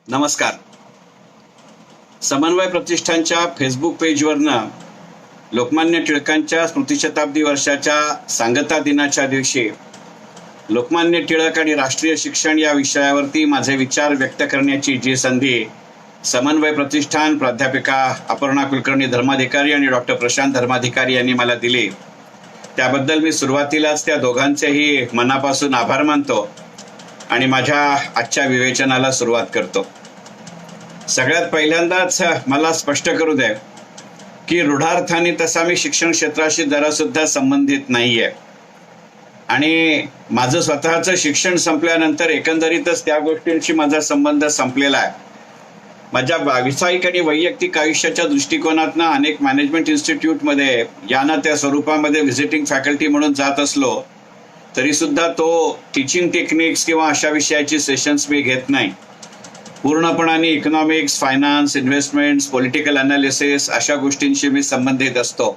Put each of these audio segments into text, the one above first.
नमस्कार. समन्वय प्रतिष्ठानच्या फेसबुक पेजवरनं लोकमान्य टिळकांच्या स्मृतिशताब्दी वर्षाच्या सांगता दिनाच्या दिवशी लोकमान्य टिळक आणि राष्ट्रीय शिक्षण या विषयावरती माझे विचार व्यक्त करण्याची जी संधी समन्वय प्रतिष्ठान प्राध्यापिका अपर्णा कुलकर्णी धर्माधिकारी आणि डॉक्टर प्रशांत धर्माधिकारी यांनी मला दिली, त्याबद्दल मी सुरुवातीलाच त्या दोघांचेही मनापासून आभार मानतो आणि माझ्या आजच्या विवेचनाला सुरुवात करतो. सगळ्यात पहिल्यांदाच मला स्पष्ट करू दे की रूढार्थाने तसा मी शिक्षण क्षेत्राशी जरासुद्धा संबंधित नाहीये आणि माझं स्वतःचं शिक्षण संपल्यानंतर एकंदरीतच त्या गोष्टींशी माझा संबंध संपलेला आहे. माझ्या व्यावसायिक आणि वैयक्तिक आयुष्याच्या दृष्टिकोनातनं अनेक मॅनेजमेंट इन्स्टिट्यूटमध्ये या त्या स्वरूपामध्ये व्हिजिटिंग फॅकल्टी म्हणून जात असलो तरी सुद्धा तो टीचिंग टेक्निक्स किंवा अशा विषयाची सेशन्स मी घेत नाही. पूर्णपणाने economics, finance, investments, political analysis अशा गोष्टींशी मी संबंधित असतो.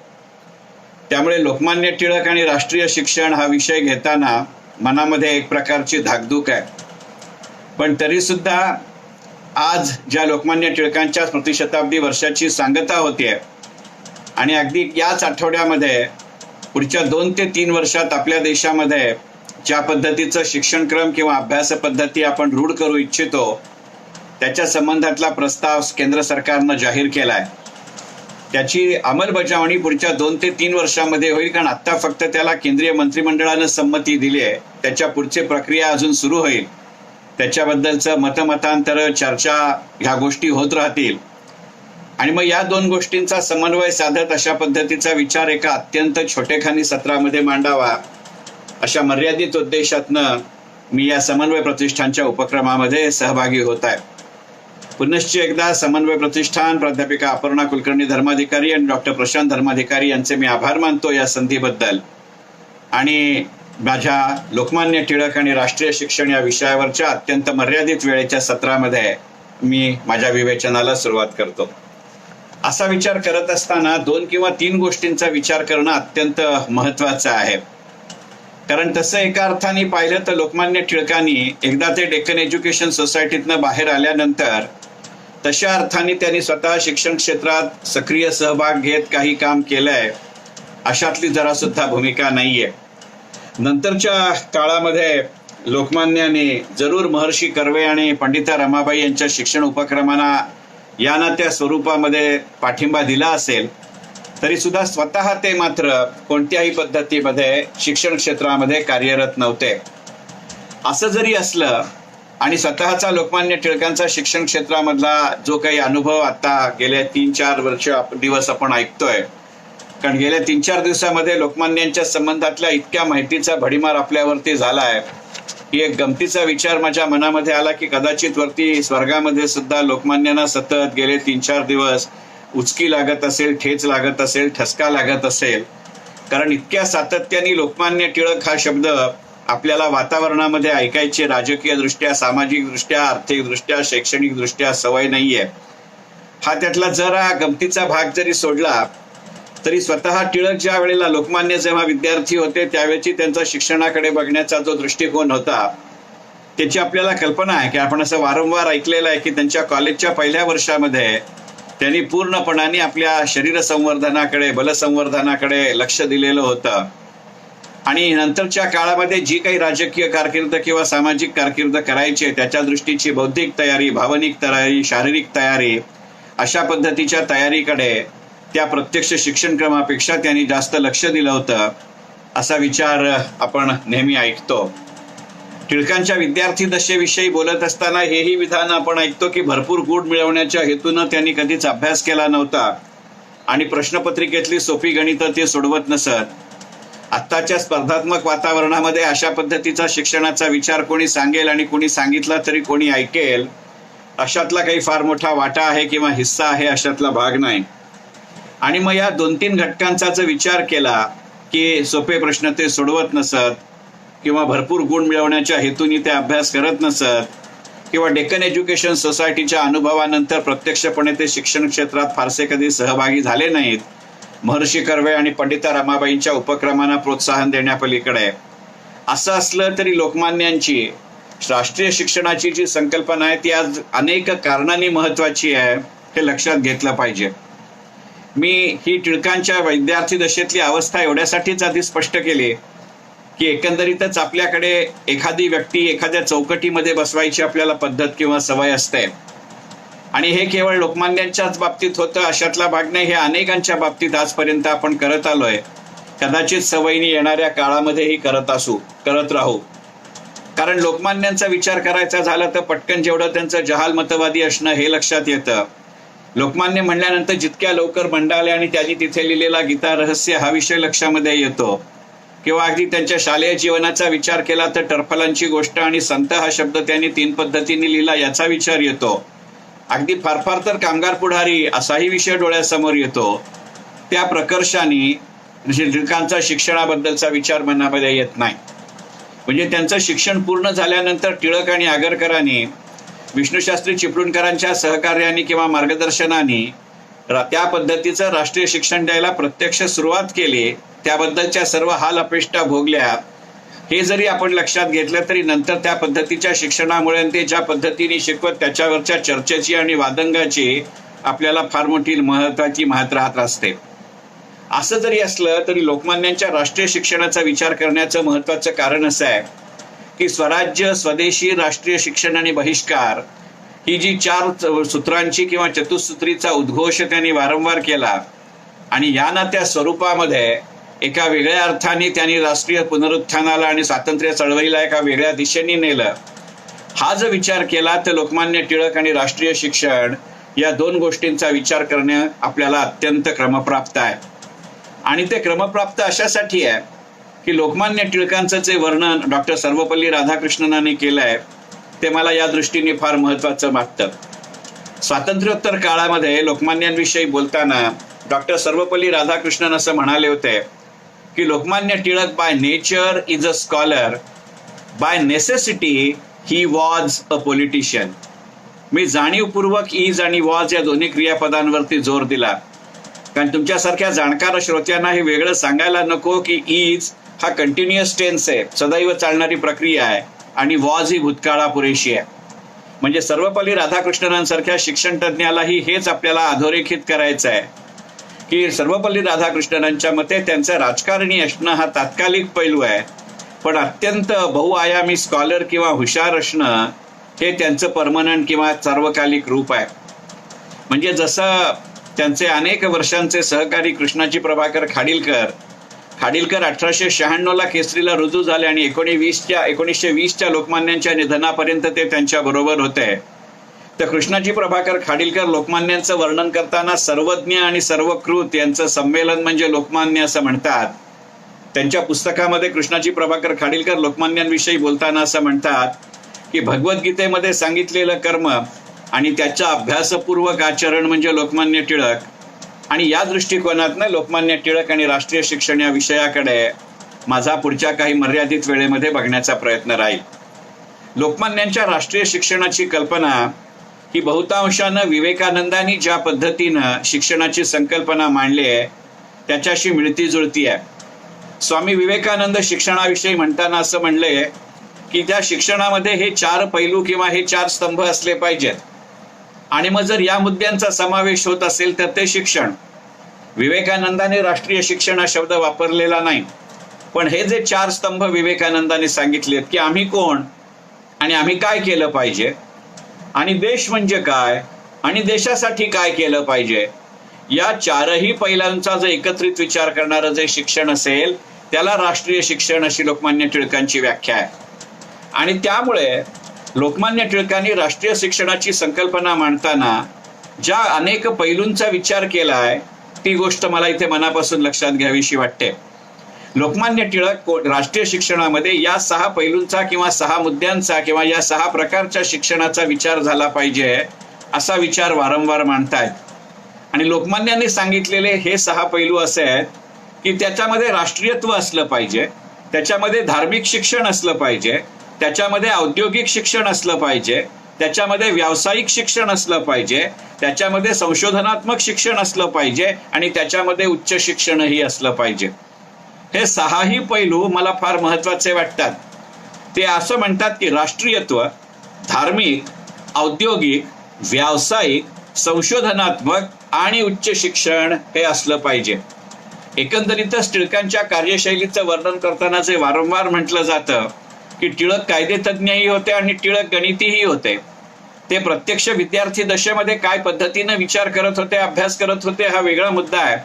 त्यामुळे लोकमान्य टिळक आणि राष्ट्रीय शिक्षण हा विषय घेताना मनामध्ये एक प्रकारची धाकधूक आहे. पण तरी सुद्धा आज ज्या लोकमान्य टिळकांच्या स्मृतिशताब्दी वर्षाची सांगता होतीये आणि अगदी याच आठवड्यामध्ये पुढच्या 2 ते 3 वर्षात आपल्या देशामध्ये ज्या पद्धतीचं शिक्षणक्रम किंवा अभ्यास पद्धती आपण रूढ करू इच्छितो त्याच्या संबंधातला प्रस्ताव केंद्र सरकारनं जाहीर केलाय. त्याची अंमलबजावणी पुढच्या 2 ते 3 वर्षामध्ये होईल, कारण आता फक्त त्याला केंद्रीय मंत्रिमंडळानं संमती दिली आहे. त्याच्या पुढची प्रक्रिया अजून सुरू होईल. त्याच्याबद्दलचं मतमतांतर, चर्चा ह्या गोष्टी होत राहतील आणि मग या 2 गोष्टींचा समन्वय साधत अशा पद्धतीचा विचार एका अत्यंत छोटेखानी सत्रामध्ये मांडावा अशा मर्यादित उद्देशातनं मी या समन्वय प्रतिष्ठानच्या उपक्रमामध्ये सहभागी होत आहे. पुनश्च एकदा समन्वय प्रतिष्ठान प्राध्यापिका अपर्णा कुलकर्णी धर्माधिकारी आणि डॉक्टर प्रशांत धर्माधिकारी यांचे मी आभार मानतो या संधीबद्दल आणि माझ्या लोकमान्य टिळक आणि राष्ट्रीय शिक्षण या विषयावरच्या अत्यंत मर्यादित वेळेच्या सत्रामध्ये मी माझ्या विवेचनाला सुरुवात करतो. असा विचार करत असताना 2 किंवा 3 गोष्टींचा विचार करणं अत्यंत महत्वाचं आहे. कारण तसं एका अर्थाने पाहिलं तर लोकमान्य टिळकांनी एकदा ते डेक्कन एज्युकेशन सोसायटीतनं बाहेर आल्यानंतर तशा अर्थाने त्यांनी स्वतः शिक्षण क्षेत्रात सक्रिय सहभाग घेत काही काम केलंय अशातली जरा सुद्धा भूमिका नाहीये. नंतरच्या काळामध्ये लोकमान्याने जरूर महर्षी कर्वे आणि पंडिता रमाबाई यांच्या शिक्षण उपक्रमांना या ना त्या स्वरूपामध्ये पाठिंबा दिला असेल तरी सुद्धा स्वतः ते मात्र कोणत्याही पद्धतीमध्ये शिक्षण क्षेत्रामध्ये कार्यरत नव्हते. असं जरी असलं आणि स्वतःचा लोकमान्य टिळकांचा शिक्षण क्षेत्रामधला जो काही अनुभव आता गेल्या 3-4 दिवस आपण ऐकतोय, कारण गेल्या 3-4 दिवसामध्ये लोकमान्यांच्या संबंधातल्या इतक्या माहितीचा भडीमार आपल्यावरती झालाय की एक गमतीचा विचार माझ्या मनामध्ये आला की कदाचित वरती स्वर्गामध्ये सुद्धा लोकमान्यांना सतत गेले 3-4 दिवस उचकी लागत असेल, ठेच लागत असेल, ठसका लागत असेल, कारण इतक्या सातत्याने लोकमान्य टिळक हा शब्द आपल्याला वातावरणामध्ये ऐकायची राजकीय दृष्ट्या, सामाजिक दृष्ट्या, आर्थिक दृष्ट्या, शैक्षणिक दृष्ट्या सवय नाहीये. हा त्यातला जरा गमतीचा भाग जरी सोडला तरी स्वतः टिळक ज्या वेळेला लोकमान्य जेव्हा विद्यार्थी होते त्यावेळी त्यांचा शिक्षणाकडे बघण्याचा जो दृष्टिकोन होता त्याची आपल्याला कल्पना आहे की आपण असं वारंवार ऐकलेलं आहे की त्यांच्या कॉलेजच्या पहिल्या वर्षामध्ये त्यांनी पूर्णपणाने आपल्या शरीर संवर्धनाकडे, बलसंवर्धनाकडे लक्ष दिलेलं होतं आणि नंतरच्या काळामध्ये जी काही राजकीय कारकीर्द किंवा सामाजिक कारकीर्द करायची त्याच्या दृष्टीची बौद्धिक तयारी, भावनिक तयारी, शारीरिक तयारी अशा पद्धतीच्या तयारीकडे त्या प्रत्यक्ष शिक्षणक्रमापेक्षा त्यांनी जास्त लक्ष दिलं होतं असा विचार आपण नेहमी ऐकतो. टिळकांच्या विद्यार्थी दशेविषयी बोलत असताना हेही विधान आपण ऐकतो की भरपूर गुण मिळवण्याच्या हेतूनं त्यांनी कधीच अभ्यास केला नव्हता आणि प्रश्नपत्रिकेतली सोपी गणितं ते सोडवत नसत. आत्ताच्या स्पर्धात्मक वातावरणामध्ये अशा पद्धतीचा शिक्षणाचा विचार कोणी सांगेल आणि कोणी सांगितला तरी कोणी ऐकेल अशातला काही फार मोठा वाटा आहे किंवा हिस्सा आहे अशातला भाग नाही. आणि मग या 2-3 घटकांचा जर विचार केला की सोपे प्रश्न ते सोडवत नसत किंवा भरपूर गुण मिळवण्याच्या हेतूने ते अभ्यास करत नसत किंवा डेक्कन एज्युकेशन सोसायटीच्या अनुभवानंतर प्रत्यक्षपणे ते शिक्षण क्षेत्रात फारसे कधी सहभागी झाले नाहीत, महर्षी कर्वे आणि पंडिता रमाबाईंच्या उपक्रमांना प्रोत्साहन देण्यापलीकडे, असं असलं तरी लोकमान्यांची राष्ट्रीय शिक्षणाची जी संकल्पना आहे ती आज अनेक कारणांनी महत्वाची आहे हे लक्षात घेतलं पाहिजे. मी ही टिळकांच्या विद्यार्थी दशेतली अवस्था एवढ्यासाठीच आधी स्पष्ट केली की एकंदरीतच आपल्याकडे एखादी व्यक्ती एखाद्या चौकटीमध्ये बसवायची आपल्याला पद्धत किंवा सवय असते आणि हे केवळ लोकमान्यांच्याच बाबतीत होतं अशातला भाग नाही. हे अनेकांच्या बाबतीत आजपर्यंत आपण करत आलोय. कदाचित सवयीने येणाऱ्या काळामध्येही करत राहू. कारण लोकमान्यांचा विचार करायचा झाला तर पटकन जेवढं त्यांचं जहाल मतवादी असणं हे लक्षात येतं. लोकमान्य म्हणल्यानंतर जितक्या लवकर मंडाले आणि त्यांनी तिथे लिहिलेला गीता रहस्य हा विषय लक्षामध्ये येतो. किंवा अगदी त्यांच्या शालेय जीवनाचा विचार केला तर टरफलांची गोष्ट आणि संत हा शब्द त्यांनी 3 पद्धतीने लिहिला याचा विचार येतो. अगदी फार फार तर कामगार पुढारी असाही विषय डोळ्यासमोर येतो. त्या प्रकर्षाने टिळकांचा शिक्षणाबद्दलचा विचार मनामध्ये येत नाही. म्हणजे त्यांचं शिक्षण पूर्ण झाल्यानंतर टिळक आणि आगरकरांनी विष्णुशास्त्री चिपळूणकरांच्या सहकार्याने किंवा मार्गदर्शनाने त्या पद्धतीचं राष्ट्रीय शिक्षण द्यायला प्रत्यक्ष सुरुवात केली. त्याबद्दलच्या सर्व हाल अपेष्टा भोगल्या. हे जरी आपण लक्षात घेतलं तरी नंतर त्या पद्धतीच्या शिक्षणामुळे ते ज्या पद्धतीने शिकवत त्याच्यावरच्या चर्चेची आणि वादंगाची आपल्याला फार मोठी महत्वाची महत्त्व राहत असते. असं जरी असलं तरी लोकमान्यांच्या राष्ट्रीय शिक्षणाचा विचार करण्याचं महत्वाचं कारण असं आहे की स्वराज्य, स्वदेशी, राष्ट्रीय शिक्षण आणि बहिष्कार ही जी 4 सूत्रांची किंवा चतुसूत्रीचा उद्घोष त्यांनी वारंवार केला आणि या ना त्या स्वरूपामध्ये एका वेगळ्या अर्थाने त्यांनी राष्ट्रीय पुनरुत्थानाला आणि स्वातंत्र्य चळवळीला एका वेगळ्या दिशेने नेलं. हा जर विचार केला तर लोकमान्य टिळक आणि राष्ट्रीय शिक्षण या 2 गोष्टींचा विचार करणे आपल्याला अत्यंत क्रमप्राप्त आहे. आणि ते क्रमप्राप्त अशासाठी आहे की लोकमान्य टिळकांचं जे वर्णन डॉक्टर सर्वपल्ली राधाकृष्णनांनी केलं आहे ते मला या दृष्टीने फार महत्वाचं वाटतं. स्वातंत्र्योत्तर काळामध्ये लोकमान्यांविषयी बोलताना डॉक्टर सर्वपल्ली राधाकृष्णन असं म्हणाले होते की Lokmanya Tilak by nature is a scholar, by necessity he was a politician. मी जाणीवपूर्वक इज आणि वॉज या दोन्ही क्रियापदांवरती जोर दिला कारण तुमच्यासारख्या जाणकार श्रोत्यांना हे वेगळं सांगायला नको की इज हा कंटिन्युअस टेन्स आहे, सदैव चालणारी प्रक्रिया आहे आणि वॉज ही भूतकाळा पुरेशी आहे. म्हणजे सर्वपल्ली राधाकृष्णनांसारख्या शिक्षण तज्ज्ञालाही हेच आपल्याला अधोरेखित करायचं आहे की सर्वपल्ली राधाकृष्णनांच्या मते त्यांचं राजकारणी असणं हा तात्कालिक पैलू आहे पण अत्यंत बहुआयामी स्कॉलर किंवा हुशार असणं हे त्यांचं परमनंट किंवा सार्वकालिक रूप आहे. म्हणजे जसं त्यांचे अनेक वर्षांचे सहकारी कृष्णाजी प्रभाकर खाडीलकर 1896ला केसरीला रुजू झाले आणि 1920च्या लोकमान्यांच्या निधनापर्यंत ते त्यांच्या बरोबर होते. तर कृष्णाजी प्रभाकर खाडीलकर लोकमान्यांचं वर्णन करताना सर्वज्ञ आणि सर्वकृत यांचं संमेलन म्हणजे लोकमान्य असं म्हणतात. त्यांच्या पुस्तकामध्ये कृष्णाजी प्रभाकर खाडीलकर लोकमान्यांविषयी बोलताना असं म्हणतात की भगवद्गीतेमध्ये सांगितलेलं कर्म आणि त्याच्या अभ्यासपूर्वक आचरण म्हणजे लोकमान्य टिळक. आणि या दृष्टिकोनातनं लोकमान्य टिळक आणि राष्ट्रीय शिक्षण या विषयाकडे माझा पुढच्या काही मर्यादित वेळेमध्ये बघण्याचा प्रयत्न राहील. लोकमान्यांच्या राष्ट्रीय शिक्षणाची कल्पना ही बहुतांशानं विवेकानंदांनी ज्या पद्धतीनं शिक्षणाची संकल्पना मांडली आहे त्याच्याशी मिळती जुळती आहे. स्वामी विवेकानंद शिक्षणाविषयी म्हणताना असं म्हणले की त्या शिक्षणामध्ये हे 4 पैलू किंवा हे 4 स्तंभ असले पाहिजेत आणि मग जर या मुद्द्यांचा समावेश होत असेल तर ते शिक्षण. विवेकानंदाने राष्ट्रीय शिक्षण हा शब्द वापरलेला नाही पण हे जे 4 स्तंभ विवेकानंदाने सांगितलेत की आम्ही कोण आणि आम्ही काय केलं पाहिजे आणि देश म्हणजे काय आणि देशासाठी काय केलं पाहिजे या 4ही पैलूंचा जर एकत्रित विचार करणारं जे शिक्षण असेल त्याला राष्ट्रीय शिक्षण अशी लोकमान्य टिळकांची व्याख्या आहे. आणि त्यामुळे लोकमान्य टिळकांनी राष्ट्रीय शिक्षणाची संकल्पना मांडताना ज्या अनेक पैलूंचा विचार केलाय ती गोष्ट मला इथे मनापासून लक्षात घ्यावीशी वाटते. लोकमान्य टिळक राष्ट्रीय शिक्षणामध्ये या 6 पैलूंचा किंवा 6 मुद्द्यांचा किंवा या 6 प्रकारच्या शिक्षणाचा विचार झाला पाहिजे असा विचार वारंवार मांडतायत. आणि लोकमान्यांनी सांगितलेले हे 6 पैलू असे आहेत की त्याच्यामध्ये राष्ट्रीयत्व असलं पाहिजे, त्याच्यामध्ये धार्मिक शिक्षण असलं पाहिजे, त्याच्यामध्ये औद्योगिक शिक्षण असलं पाहिजे, त्याच्यामध्ये व्यावसायिक शिक्षण असलं पाहिजे, त्याच्यामध्ये संशोधनात्मक शिक्षण असलं पाहिजे आणि त्याच्यामध्ये उच्च शिक्षणही असलं पाहिजे. हे 6ही पैलू मला फार महत्वाचे वाटतात. ते असं म्हणतात की राष्ट्रीयत्व, धार्मिक, औद्योगिक, व्यावसायिक, संशोधनात्मक आणि उच्च शिक्षण हे असलं पाहिजे. एकंदरीतच टिळकांच्या कार्यशैलीचं वर्णन करताना जे वारंवार म्हटलं जातं की टिळक कायदेतज्ञही होते आणि टिळक गणितीही होते. ते प्रत्यक्ष विद्यार्थी दशेमध्ये काय पद्धतीनं विचार करत होते, अभ्यास करत होते हा वेगळा मुद्दा आहे.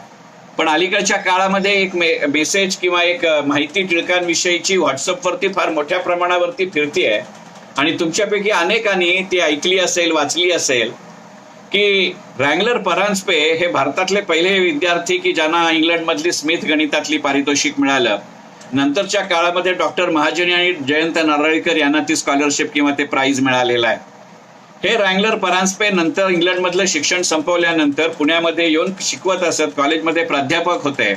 पण अलीकडच्या काळामध्ये एक मेसेज किंवा एक माहिती टिळकांविषयीची व्हॉट्सअपवरती फार मोठ्या प्रमाणावरती फिरतीये आणि तुमच्यापैकी अनेकांनी ती ऐकली असेल, वाचली असेल की रँगलर परांजपे हे भारतातले पहिले विद्यार्थी की ज्यांना इंग्लंडमधली स्मिथ गणितातली पारितोषिक मिळालं. नंतरच्या काळामध्ये डॉक्टर महाजनी आणि जयंत नारळीकर यांना ती स्कॉलरशिप किंवा ते प्राइज मिळालेलं आहे. हे रँगलर परांजपे नंतर इंग्लंडमधलं शिक्षण संपवल्यानंतर पुण्यामध्ये येऊन शिकवत असत. कॉलेजमध्ये प्राध्यापक होते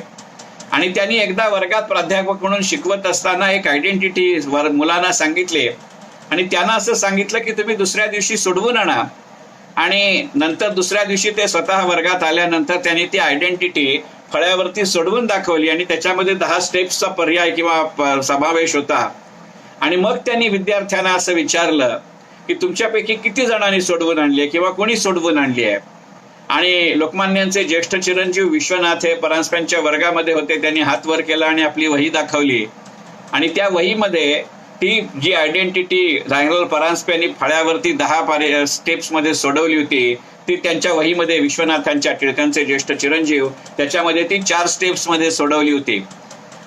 आणि त्यांनी एकदा वर्गात प्राध्यापक म्हणून शिकवत असताना एक आयडेंटिटी मुलांना सांगितले आणि त्यांना असं सांगितलं की तुम्ही दुसऱ्या दिवशी सोडवून आणा. आणि नंतर दुसऱ्या दिवशी ते स्वतः वर्गात आल्यानंतर त्यांनी ती आयडेंटिटी फळ्यावरती सोडवून दाखवली आणि त्याच्यामध्ये 10 स्टेप्सचा पर्याय किंवा समावेश होता. आणि मग त्यांनी विद्यार्थ्यांना असं विचारलं की तुमच्यापैकी किती जणांनी सोडवून आणली आहे किंवा कोणी सोडवून आणली आहे. आणि लोकमान्यांचे ज्येष्ठ चिरंजीव विश्वनाथ हे परांजपेंच्या वर्गामध्ये होते. त्यांनी हात वर केला आणि आपली वही दाखवली आणि त्या वहीमध्ये ती जी आयडेंटिटी रँगलर परांजपेंनी फळ्यावरती 10 स्टेप्स मध्ये सोडवली होती ती त्यांच्या वहीमध्ये विश्वनाथांच्या, टिळकांचे ज्येष्ठ चिरंजीव, त्याच्यामध्ये ती 4 स्टेप्स मध्ये सोडवली होती.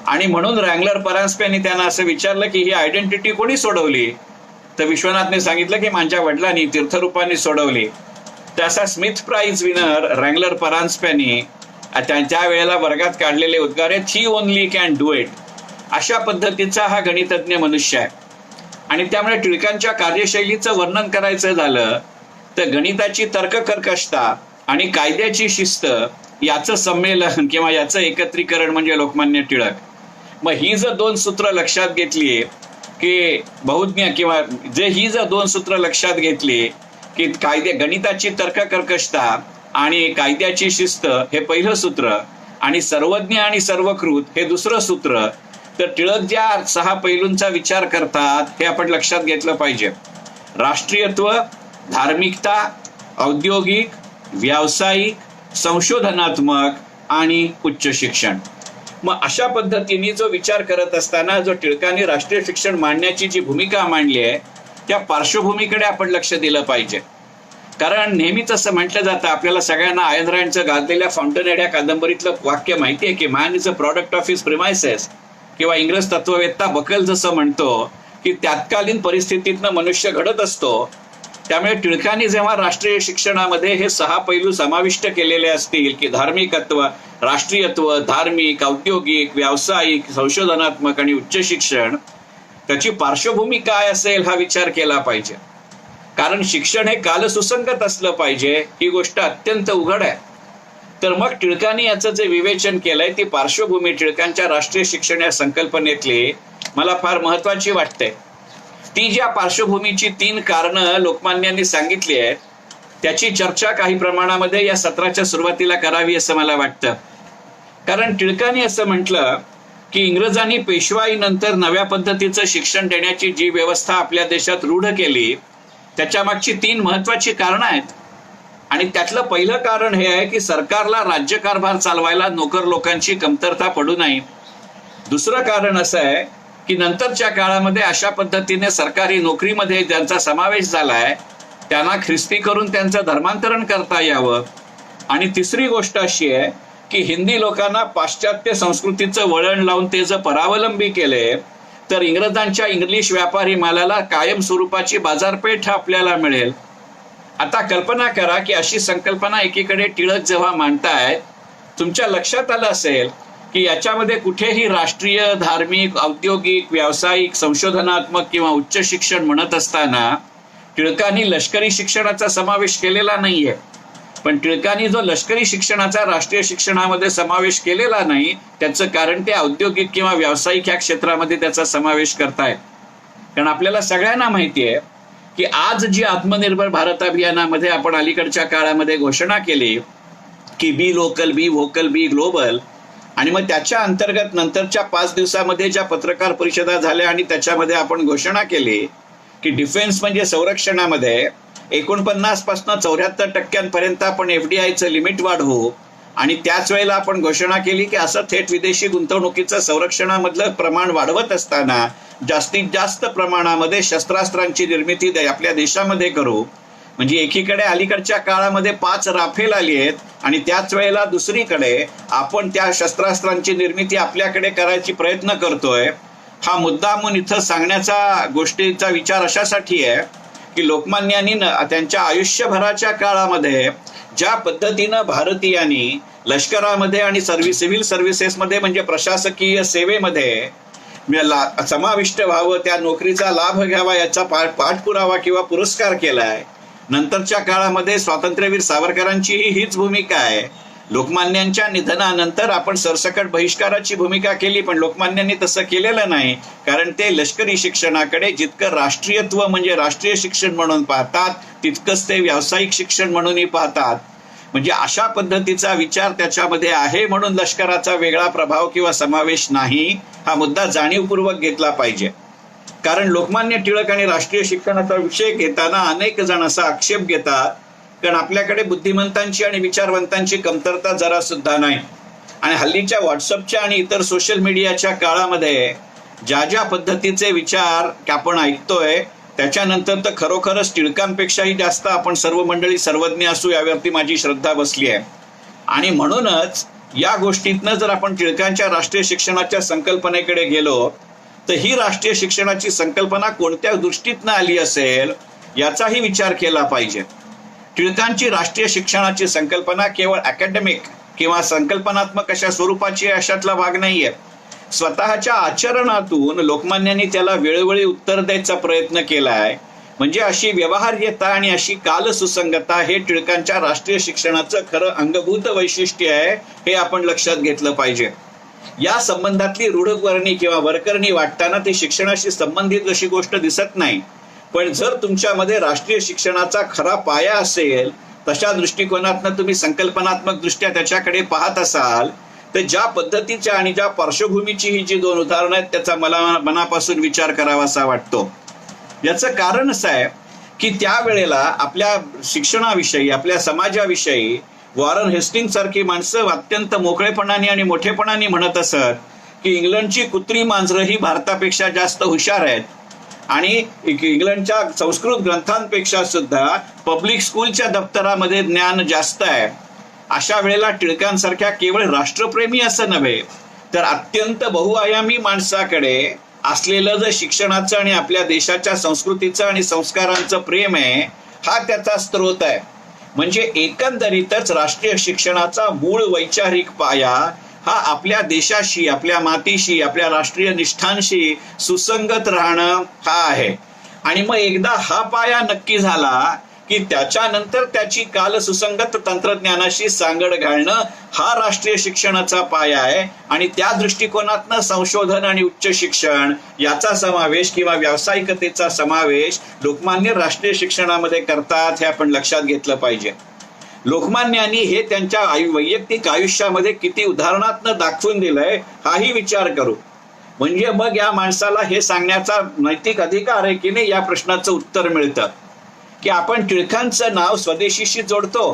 आणि म्हणून रँगलर परांजपेंनी त्यांना असं विचारलं की ही आयडेंटिटी कोणी सोडवली. तर विश्वनाथने सांगितलं की माझ्या वडिलांनी तीर्थरूपांनी सोडवली. तसा स्मिथ प्राइज विनर रँगलर परांजपेंनी त्या वेळेला वर्गात काढलेले उद्गार आहेत, ही ओनली कॅन डू इट. अशा पद्धतीचा हा गणितज्ञ मनुष्य आहे. आणि त्यामुळे टिळकांच्या कार्यशैलीचं वर्णन करायचं झालं तर गणिताची तर्ककर्कशता आणि कायद्याची शिस्त याचं संमेलन किंवा याचं एकत्रीकरण म्हणजे लोकमान्य टिळक. मग ही जर 2 सूत्र लक्षात घेतली की बहुज्ञ किंवा ही जर 2 सूत्र लक्षात घेतली की गणिताची तर्ककर्कशता आणि कायद्याची शिस्त हे पहिलं सूत्र आणि सर्वज्ञ आणि सर्वकृत हे दुसरं सूत्र, तर टिळक ज्या 6 पैलूंचा विचार करतात हे आपण लक्षात घेतलं पाहिजे. राष्ट्रीयत्व, धार्मिकता, औद्योगिक, व्यावसायिक, संशोधनात्मक आणि उच्च शिक्षण. मग अशा पद्धतीने जो विचार करत असताना जो टिळकांनी राष्ट्रीय शिक्षण मांडण्याची जी भूमिका मांडली आहे त्या पार्श्वभूमीकडे आपण लक्ष दिलं पाहिजे. कारण नेहमीच असं म्हटलं जातं, आपल्याला सगळ्यांना आयनरांचं गाजलेल्या फाउंटनहेड या कादंबरीतलं वाक्य माहिती आहे की man is a product of his premises, किंवा इंग्रज तत्ववेत्ता बकल जसं म्हणतो की तत्कालीन परिस्थितीतनं मनुष्य घडत असतो. त्यामुळे टिळकांनी जेव्हा राष्ट्रीय शिक्षणामध्ये हे 6 पैलू समाविष्ट केलेले असतील की धार्मिकत्व, राष्ट्रीयत्व, धार्मिक, औद्योगिक, व्यावसायिक, संशोधनात्मक आणि उच्च शिक्षण, त्याची पार्श्वभूमी काय असेल हा विचार केला पाहिजे. कारण शिक्षण हे कालसुसंगत असलं पाहिजे ही गोष्ट अत्यंत उघड आहे. तर मग टिळकांनी याचं जे विवेचन केलंय ती पार्श्वभूमी टिळकांच्या राष्ट्रीय शिक्षण या संकल्पनेतली मला फार महत्वाची वाटते. ती ज्या पार्श्वभूमीची 3 कारणं लोकमान्यांनी सांगितली आहेत त्याची चर्चा काही प्रमाणामध्ये या सत्राच्या सुरुवातीला करावी असं मला वाटतं. कारण टिळकांनी असं म्हटलं की इंग्रजांनी पेशवाईनंतर नव्या पद्धतीचं शिक्षण देण्याची जी व्यवस्था आपल्या देशात रूढ केली त्याच्या मागची 3 महत्वाची कारणं आहेत. आणि त्यातलं पहिलं कारण हे आहे की सरकारला राज्यकारभार चालवायला नोकर लोकांची कमतरता पडू नये. दुसरं कारण असं आहे की नंतरच्या काळामध्ये अशा पद्धतीने सरकारी नोकरीमध्ये ज्यांचा समावेश झालाय त्यांना ख्रिस्ती करून त्यांचं धर्मांतरण करता यावं. आणि तिसरी गोष्ट अशी आहे की हिंदी लोकांना पाश्चात्य संस्कृतीचं वळण लावून ते जर परावलंबी केले तर इंग्रजांच्या इंग्लिश व्यापारी मालाला कायम स्वरूपाची बाजारपेठ आपल्याला मिळेल. आता कल्पना करा की अशी संकल्पना एकीकडे टिळक जेव्हा मांडतायत, तुमच्या लक्षात आलं असेल की याच्यामध्ये कुठेही राष्ट्रीय, धार्मिक, औद्योगिक, व्यावसायिक, संशोधनात्मक किंवा उच्च शिक्षण म्हणत असताना टिळकांनी लष्करी शिक्षणाचा समावेश केलेला नाहीये. पण टिळकांनी जो लष्करी शिक्षणाचा राष्ट्रीय शिक्षणामध्ये समावेश केलेला नाही त्याचं कारण ते औद्योगिक किंवा व्यावसायिक ह्या क्षेत्रामध्ये त्याचा समावेश करतायत. कारण आपल्याला सगळ्यांना माहिती आहे की आज जी आत्मनिर्भर भारत अभियानामध्ये आपण अलीकडच्या काळामध्ये घोषणा केली की बी लोकल, बी व्होकल, बी ग्लोबल, आणि मग त्याच्या अंतर्गत नंतरच्या 5 दिवसामध्ये ज्या पत्रकार परिषदा झाल्या आणि त्याच्यामध्ये आपण घोषणा केली की डिफेन्स म्हणजे संरक्षणामध्ये 49 पासून 74% आपण FDIचं लिमिट वाढवू. आणि त्याच वेळेला आपण घोषणा केली की असं थेट विदेशी गुंतवणुकीचं संरक्षणामधलं प्रमाण वाढवत असताना जास्तीत जास्त प्रमाणामध्ये शस्त्रास्त्रांची निर्मिती आपल्या देशामध्ये करू. म्हणजे एकीकडे अलीकडच्या काळामध्ये 5 राफेल आली आहेत आणि त्याच वेळेला दुसरीकडे आपण त्या शस्त्रास्त्रांची निर्मिती आपल्याकडे करायची प्रयत्न करतोय. हा मुद्दा म्हणून इथं सांगण्याचा गोष्टीचा विचार अशासाठी आहे की लोकमान्यांनी त्यांच्या आयुष्यभराच्या काळामध्ये ज्या पद्धतीनं भारतीयांनी लष्करामध्ये आणि सिव्हिल सर्व्हिसेसमध्ये म्हणजे प्रशासकीय सेवेमध्ये समाविष्ट व्हावं, त्या नोकरीचा लाभ घ्यावा याचा पाठपुरावा किंवा पुरस्कार केलाय. नंतरच्या काळामध्ये स्वातंत्र्यवीर सावरकरांचीही हीच भूमिका आहे. लोकमान्यांच्या निधनानंतर आपण सरसकट बहिष्काराची भूमिका केली, पण लोकमान्यांनी तसं केलेलं नाही, कारण ते लष्करी शिक्षणाकडे जितकं राष्ट्रीयत्व म्हणजे राष्ट्रीय शिक्षण म्हणून पाहतात तितकंच ते व्यावसायिक शिक्षण म्हणूनही पाहतात. म्हणजे अशा पद्धतीचा विचार त्याच्यामध्ये आहे, म्हणून लष्कराचा वेगळा प्रभाव किंवा समावेश नाही. हा मुद्दा जाणीवपूर्वक घेतला पाहिजे. कारण लोकमान्य टिळक आणि राष्ट्रीय शिक्षणाचा विषय घेताना अनेक जण असा आक्षेप घेतात कारण आपल्याकडे बुद्धिमंतांची आणि विचारवंतांची कमतरता जरा सुद्धा नाही. आणि हल्लीच्या व्हॉट्सअपच्या आणि इतर सोशल मीडियाच्या काळामध्ये ज्या ज्या पद्धतीचे विचार आपण ऐकतोय त्याच्यानंतर तर खरोखरच टिळकांपेक्षाही जास्त आपण सर्व मंडळी सर्वज्ञ असू यावरती माझी श्रद्धा बसली आहे. आणि म्हणूनच या गोष्टीतनं जर आपण टिळकांच्या राष्ट्रीय शिक्षणाच्या संकल्पनेकडे गेलो तर ही राष्ट्रीय शिक्षणाची संकल्पना कोणत्या दृष्टीतनं आली असेल याचाही विचार केला पाहिजे. टिळकांची राष्ट्रीय शिक्षणाची संकल्पना केवळ अकॅडमिक किंवा संकल्पनात्मक अशा स्वरूपाची अशातला भाग नाहीये. स्वतःच्या आचरणातून लोकमान्यांनी त्याला वेळोवेळी उत्तर द्यायचा प्रयत्न केलाय. म्हणजे अशी व्यवहार्यता आणि अशी कालसुसंगता हे टिळकांच्या राष्ट्रीय शिक्षणाचं खरं अंगभूत वैशिष्ट्य आहे, हे आपण लक्षात घेतलं पाहिजे. या संबंधातली रूढवर्णी किंवा वरकरणी वाटताना ती शिक्षणाशी संबंधित अशी गोष्ट दिसत नाही. पण जर तुमच्यामध्ये राष्ट्रीय शिक्षणाचा खरा पाया असेल, तशा दृष्टिकोनातनं तुम्ही संकल्पनात्मक दृष्ट्या त्याच्याकडे पाहत असाल तर ज्या पद्धतीच्या आणि ज्या पार्श्वभूमीची ही जी 2 उदाहरणं आहेत त्याचा मला मनापासून विचार करावासा वाटतो. याचं कारण असं आहे की त्यावेळेला आपल्या शिक्षणाविषयी आपल्या समाजाविषयी वॉरन हेस्टिंग्ज सारखी माणसं अत्यंत मोकळेपणाने आणि मोठेपणाने म्हणत असत की इंग्लंडची कुत्री मांजरं ही भारतापेक्षा जास्त हुशार आहेत आणि इंग्लंडच्या संस्कृत ग्रंथांपेक्षा सुद्धा पब्लिक स्कूलच्या दप्तरामध्ये ज्ञान जास्त आहे. अशा वेळेला टिळकांसारख्या केवळ राष्ट्रप्रेमी असं नव्हे तर अत्यंत बहुआयामी माणसाकडे असलेलं जे शिक्षणाचं आणि आपल्या देशाच्या संस्कृतीचं आणि संस्कारांचं प्रेम आहे हा त्याचा स्रोत आहे. म्हणजे एकंदरीतच राष्ट्रीय शिक्षणाचा मूळ वैचारिक पाया हा आपल्या देशाशी, आपल्या मातीशी, आपल्या राष्ट्रीय निष्ठांशी सुसंगत राहणं हा आहे. आणि मग एकदा हा पाया नक्की झाला की त्याच्यानंतर त्याची कालसुसंगत तंत्रज्ञानाशी सांगड घालणं हा राष्ट्रीय शिक्षणाचा पाया आहे. आणि त्या दृष्टिकोनातनं संशोधन आणि उच्च शिक्षण याचा समावेश किंवा व्यावसायिकतेचा समावेश लोकमान्य राष्ट्रीय शिक्षणामध्ये करतात, हे आपण लक्षात घेतलं पाहिजे. लोकमान्यांनी हे त्यांच्या वैयक्तिक आयुष्यामध्ये किती उदाहरणातनं दाखवून दिलंय हाही विचार करू. म्हणजे मग या माणसाला हे सांगण्याचा नैतिक अधिकार आहे की नाही या प्रश्नाचं उत्तर मिळतं की आपण टिळकांचं नाव स्वदेशीशी जोडतो,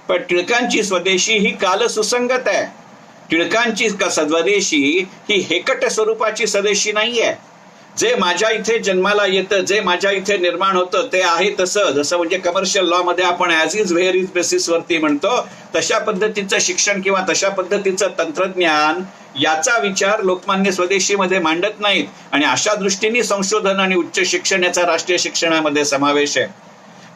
पण टिळकांची स्वदेशी ही कालसुसंगत आहे. टिळकांची स्वदेशी ही हेकट स्वरूपाची स्वदेशी नाहीये. जे माझ्या इथे जन्माला येतं, जे माझ्या इथे निर्माण होतं ते आहे तसं, जसं म्हणजे कमर्शियल लॉ मध्ये आपण as is where is basis वरती म्हणतो तशा पद्धतीचं शिक्षण किंवा तशा पद्धतीचं तंत्रज्ञान याचा विचार लोकमान्य स्वदेशीमध्ये मांडत नाहीत. आणि अशा दृष्टीने संशोधन आणि उच्च शिक्षण याचा राष्ट्रीय शिक्षणामध्ये समावेश आहे.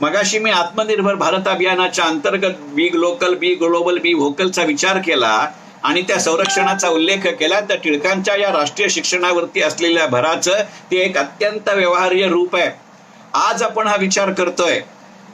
मगाशी मी आत्मनिर्भर भारत अभियानाच्या अंतर्गत बी लोकल, बी ग्लोबल, बी व्होकलचा विचार केला आणि त्या संरक्षणाचा उल्लेख केला. तर टिळकांच्या या राष्ट्रीय शिक्षणावरती असलेल्या भराचं ते एक अत्यंत व्यवहार्य रूप आहे. आज आपण हा विचार करतोय,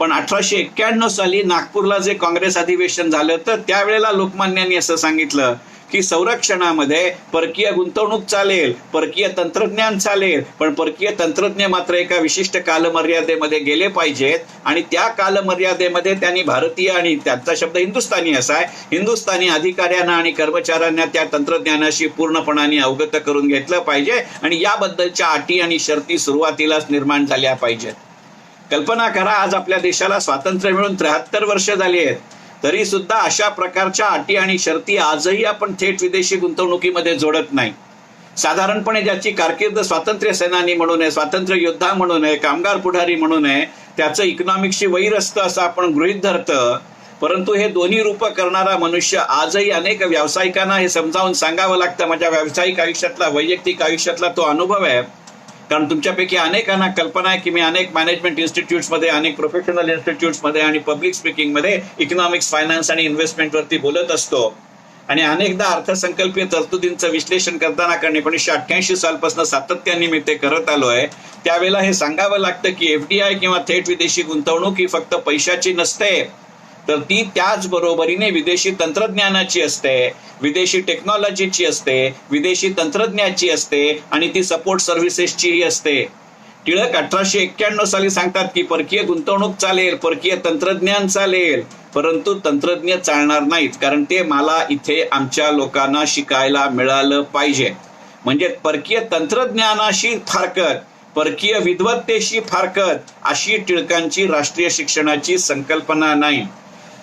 पण 1891 साली नागपूरला जे काँग्रेस अधिवेशन झालं तर त्यावेळेला लोकमान्यांनी असं सांगितलं की संरक्षणामध्ये परकीय गुंतवणूक चालेल, परकीय तंत्रज्ञान चालेल, पण परकीय तंत्रज्ञ मात्र एका विशिष्ट कालमर्यादेमध्ये गेले पाहिजेत आणि त्या कालमर्यादेमध्ये त्यांनी भारतीय आणि त्याचा शब्द हिंदुस्थानी असा आहे, हिंदुस्थानी अधिकाऱ्यांना आणि कर्मचाऱ्यांना त्या तंत्रज्ञानाशी पूर्णपणाने अवगत करून घेतलं पाहिजे आणि याबद्दलच्या अटी आणि शर्ती सुरुवातीलाच निर्माण झाल्या पाहिजेत. कल्पना करा, आज आपल्या देशाला स्वातंत्र्य मिळून 73 वर्ष झाली आहेत, तरी सुद्धा अशा प्रकारच्या अटी आणि शर्ती आजही आपण थेट विदेशी गुंतवणुकीमध्ये जोडत नाही. साधारणपणे ज्याची कारकीर्द स्वातंत्र्य सेनानी म्हणून आहे, स्वातंत्र्य योद्धा म्हणून आहे, कामगार पुढारी म्हणून आहे, त्याचं इकॉनॉमिक्सशी वैर असतं असं आपण गृहीत धरतं. परंतु हे दोन्ही रूप करणारा मनुष्य आजही अनेक व्यावसायिकांना हे समजावून सांगावं लागतं. माझ्या व्यावसायिक आयुष्यातला, वैयक्तिक आयुष्यातला तो अनुभव आहे. कारण तुमच्यापैकी अनेकांना कल्पना आहे की मी अनेक मॅनेजमेंट इन्स्टिट्यूट्समध्ये, अनेक प्रोफेशनल इन्स्टिट्यूट्समध्ये आणि पब्लिक स्पीकिंगमध्ये इकॉनॉमिक्स, फायनान्स आणि इन्व्हेस्टमेंटवरती बोलत असतो. आणि अनेकदा अर्थसंकल्पीय तरतुदींचं विश्लेषण करताना, कारण 1988 सालपासून सातत्याने मी ते करत आलोय, त्यावेळेला हे सांगावं लागतं की FDI किंवा थेट विदेशी गुंतवणूक ही फक्त पैशाची नसते, तर ती त्याच बरोबरीने विदेशी तंत्रज्ञानाची असते, विदेशी टेक्नॉलॉजीची असते, विदेशी तंत्रज्ञाची असते आणि ती सपोर्ट सर्व्हिसेसचीही असते. टिळक 1891 साली सांगतात की परकीय गुंतवणूक चालेल, परकीय तंत्रज्ञान चालेल, परंतु तंत्रज्ञ चालणार नाहीत, कारण ते मला इथे आमच्या लोकांना शिकायला मिळालं पाहिजे. म्हणजे परकीय तंत्रज्ञानाशी फारकत, परकीय विद्वत्तेशी फारकत अशी टिळकांची राष्ट्रीय शिक्षणाची संकल्पना नाही.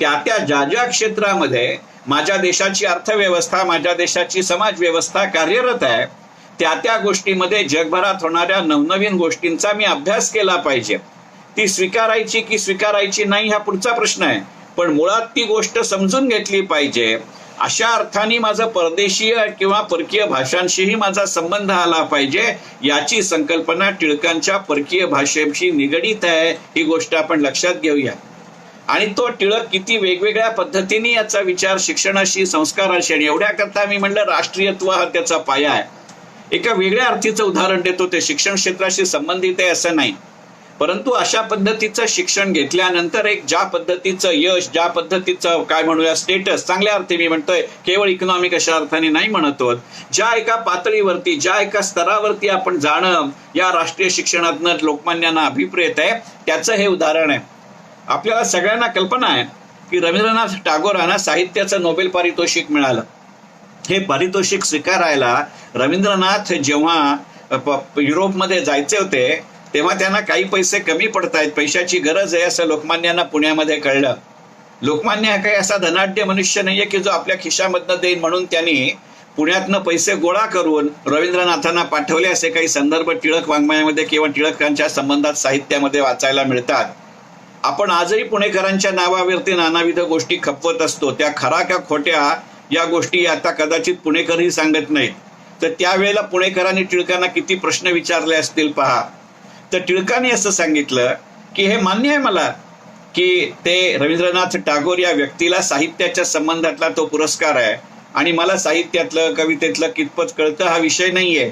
त्या ज्या क्षेत्रामध्ये माझ्या देशाची अर्थव्यवस्था, माझ्या देशाची समाज व्यवस्था कार्यरत आहे, त्या गोष्टीमध्ये जगभरात होणाऱ्या नवनवीन गोष्टींचा मी अभ्यास केला पाहिजे. ती स्वीकारायची की स्वीकारायची नाही हा पुढचा प्रश्न आहे, पण मुळात ती गोष्ट समजून घेतली पाहिजे. अशा अर्थाने माझं परदेशीय किंवा परकीय भाषांशीही माझा संबंध आला पाहिजे, याची संकल्पना टिळकांच्या परकीय भाषेशी निगडीत आहे. ही गोष्ट आपण लक्षात घेऊया. आणि तो टिळक किती वेगवेगळ्या पद्धतीने याचा विचार शिक्षणाशी, संस्काराशी, आणि एवढ्या करता मी म्हणलं राष्ट्रीयत्व हा त्याचा पाया आहे. एका वेगळ्या अर्थीचं उदाहरण देतो, ते शिक्षण क्षेत्राशी संबंधित आहे असं नाही, परंतु अशा पद्धतीचं शिक्षण घेतल्यानंतर एक ज्या पद्धतीचं यश, ज्या पद्धतीचं काय म्हणूया स्टेटस, चांगल्या अर्थी मी म्हणतोय, केवळ इकॉनॉमिक अशा अर्थाने नाही म्हणत आहोत, ज्या एका पातळीवरती, ज्या एका स्तरावरती आपण जाणं या राष्ट्रीय शिक्षणातनं लोकमान्यांना अभिप्रेत आहे, त्याचं हे उदाहरण आहे. आपल्याला सगळ्यांना कल्पना आहे की रवींद्रनाथ टागोरांना साहित्याचं नोबेल पारितोषिक मिळालं. हे पारितोषिक स्वीकारायला रवींद्रनाथ जेव्हा युरोपमध्ये जायचे होते, तेव्हा त्यांना काही पैसे कमी पडतायत, पैशाची गरज आहे असं लोकमान्यांना पुण्यामध्ये कळलं. लोकमान्य हा काही असा धनाढ्य मनुष्य नाहीये की जो आपल्या खिशामधनं देईन, म्हणून त्यांनी पुण्यातनं पैसे गोळा करून रवींद्रनाथांना पाठवले. असे काही संदर्भ टिळक वाङ्मयामध्ये किंवा टिळकांच्या संबंधात साहित्यामध्ये वाचायला मिळतात. आपण आजही पुणेकरांच्या नावावरती नानाविध गोष्टी खपवत असतो. त्या खरा का खोट्या या गोष्टी आता कदाचित पुणेकरही सांगत नाहीत. तर त्यावेळेला पुणेकरांनी टिळकांना किती प्रश्न विचारले असतील पहा. तर टिळकांनी असं सांगितलं की हे मान्य आहे मला की ते रवींद्रनाथ टागोर या व्यक्तीला साहित्याच्या संबंधातला तो पुरस्कार आहे आणि मला साहित्यातलं, कवितेतलं कितपत कळतं हा विषय नाहीये,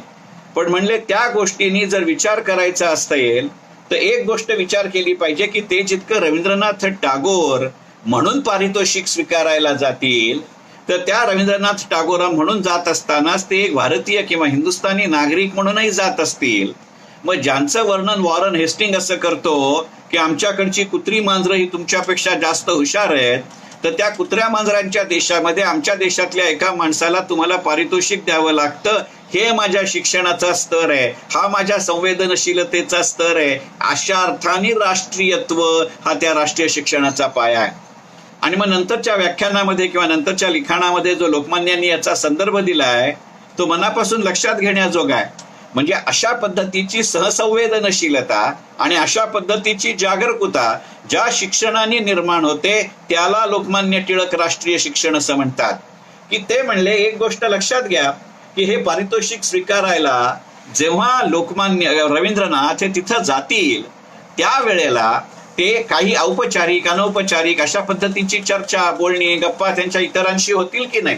पण म्हणले त्या गोष्टींनी जर विचार करायचा असता येईल तर एक गोष्ट विचार केली पाहिजे की ते जितकं रवींद्रनाथ टागोर म्हणून पारितोषिक स्वीकारायला जातील, तर त्या रवींद्रनाथ टागोर म्हणून जात असतानाच ते एक भारतीय किंवा हिंदुस्थानी नागरिक म्हणूनही जात असतील. मग ज्यांचं वर्णन वॉरन हेस्टिंग असं करतो की आमच्याकडची कुत्री मांजरं ही तुमच्यापेक्षा जास्त हुशार आहेत, तर त्या कुत्र्या मांजरांच्या देशामध्ये आमच्या देशातल्या एका माणसाला तुम्हाला पारितोषिक द्यावं लागतं. हे माझ्या शिक्षणाचा स्तर आहे, हा माझ्या संवेदनशीलतेचा स्तर आहे. अशा अर्थाने राष्ट्रीयत्व हा त्या राष्ट्रीय शिक्षणाचा पाया आहे. आणि मग नंतरच्या व्याख्यानामध्ये किंवा नंतरच्या लिखाणामध्ये जो लोकमान्यांनी याचा संदर्भ दिलाय तो मनापासून लक्षात घेण्याजोगा आहे. म्हणजे अशा पद्धतीची सहसंवेदनशीलता आणि अशा पद्धतीची जागरूकता ज्या शिक्षणाने निर्माण होते त्याला लोकमान्य टिळक राष्ट्रीय शिक्षण असं म्हणतात. की ते म्हणले एक गोष्ट लक्षात घ्या की हे पारितोषिक स्वीकारायला जेव्हा लोकमान्य रवींद्रनाथ हे तिथं जातील त्यावेळेला ते काही औपचारिक, अनौपचारिक अशा पद्धतीची चर्चा, बोलणी, गप्पा त्यांच्या इतरांशी होतील की नाही.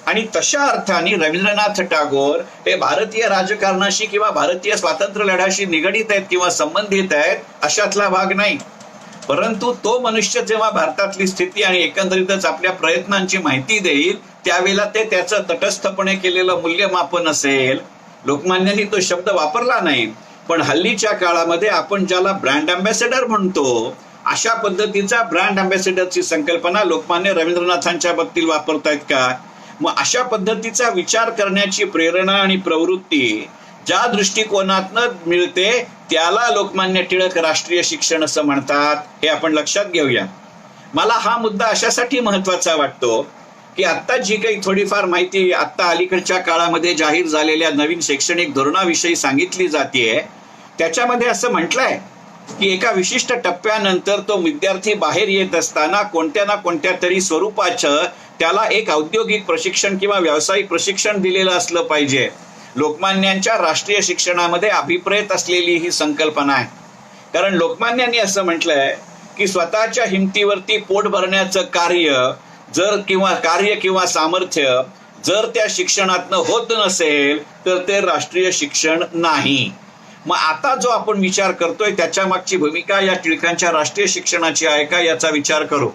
आणि तशा अर्थाने रवींद्रनाथ टागोर हे भारतीय राजकारणाशी किंवा भारतीय स्वातंत्र्य लढ्याशी निगडीत आहेत किंवा संबंधित आहेत अशातला भाग नाही. परंतु तो मनुष्य जेव्हा भारतातली स्थिती आणि एकंदरीतच आपल्या प्रयत्नांची माहिती देईल त्यावेळेला ते त्याचं तटस्थपणे केलेलं मूल्यमापन असेल. लोकमान्यांनी तो शब्द वापरला नाही, पण हल्लीच्या काळामध्ये आपण ज्याला ब्रँड अँबॅसेडर म्हणतो, अशा पद्धतीचा ब्रँड अँबॅसेडरची संकल्पना लोकमान्य रवींद्रनाथांच्या बाबतीत वापरतायत का? मग अशा पद्धतीचा विचार करण्याची प्रेरणा आणि प्रवृत्ती ज्या दृष्टिकोनातनं मिळते त्याला लोकमान्य टिळक राष्ट्रीय शिक्षण असं म्हणतात, हे आपण लक्षात घेऊया. मला हा मुद्दा अशासाठी महत्वाचा वाटतो की आता जी काही थोडीफार माहिती आता अलीकडच्या काळामध्ये जाहीर झालेल्या नवीन शैक्षणिक धोरणाविषयी सांगितली जाते, त्याच्यामध्ये असं म्हटलंय की एका विशिष्ट टप्प्यानंतर तो विद्यार्थी बाहेर येत असताना कोणत्या ना कोणत्या तरी स्वरूपाचं त्याला एक औद्योगिक प्रशिक्षण किंवा व्यावसायिक प्रशिक्षण दिलेलं असलं पाहिजे. लोकमान्यांच्या राष्ट्रीय शिक्षणामध्ये अभिप्रेत असलेली ही संकल्पना आहे. कारण लोकमान्यांनी असं म्हटलंय की स्वतःच्या हिमतीवरती पोट भरण्याचं कार्य किंवा सामर्थ्य जर त्या शिक्षणातनं होत नसेल तर ते राष्ट्रीय शिक्षण नाही. मग आता जो आपण विचार करतोय त्याच्या मागची भूमिका या टिळकांच्या राष्ट्रीय शिक्षणाची आहे का याचा विचार करू.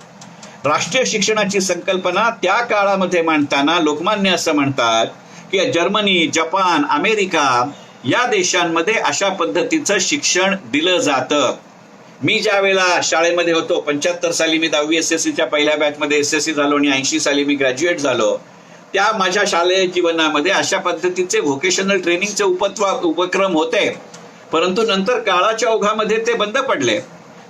राष्ट्रीय शिक्षणाची संकल्पना त्या काळामध्ये मांडताना लोकमान्य असं म्हणतात की जर्मनी, जपान, अमेरिका या देशांमध्ये अशा पद्धतीचं शिक्षण दिलं जातं. मी ज्या वेळेला शाळेमध्ये होतो, 75 साली मी 10वी SSCच्या पहिल्या बॅचमध्ये SSC झालो आणि 80 साली मी ग्रॅज्युएट झालो, त्या माझ्या शालेय जीवनामध्ये अशा पद्धतीचे व्होकेशनल ट्रेनिंगचे उपक्रम होते. परंतु नंतर काळाच्या ओघामध्ये ते बंद पडले.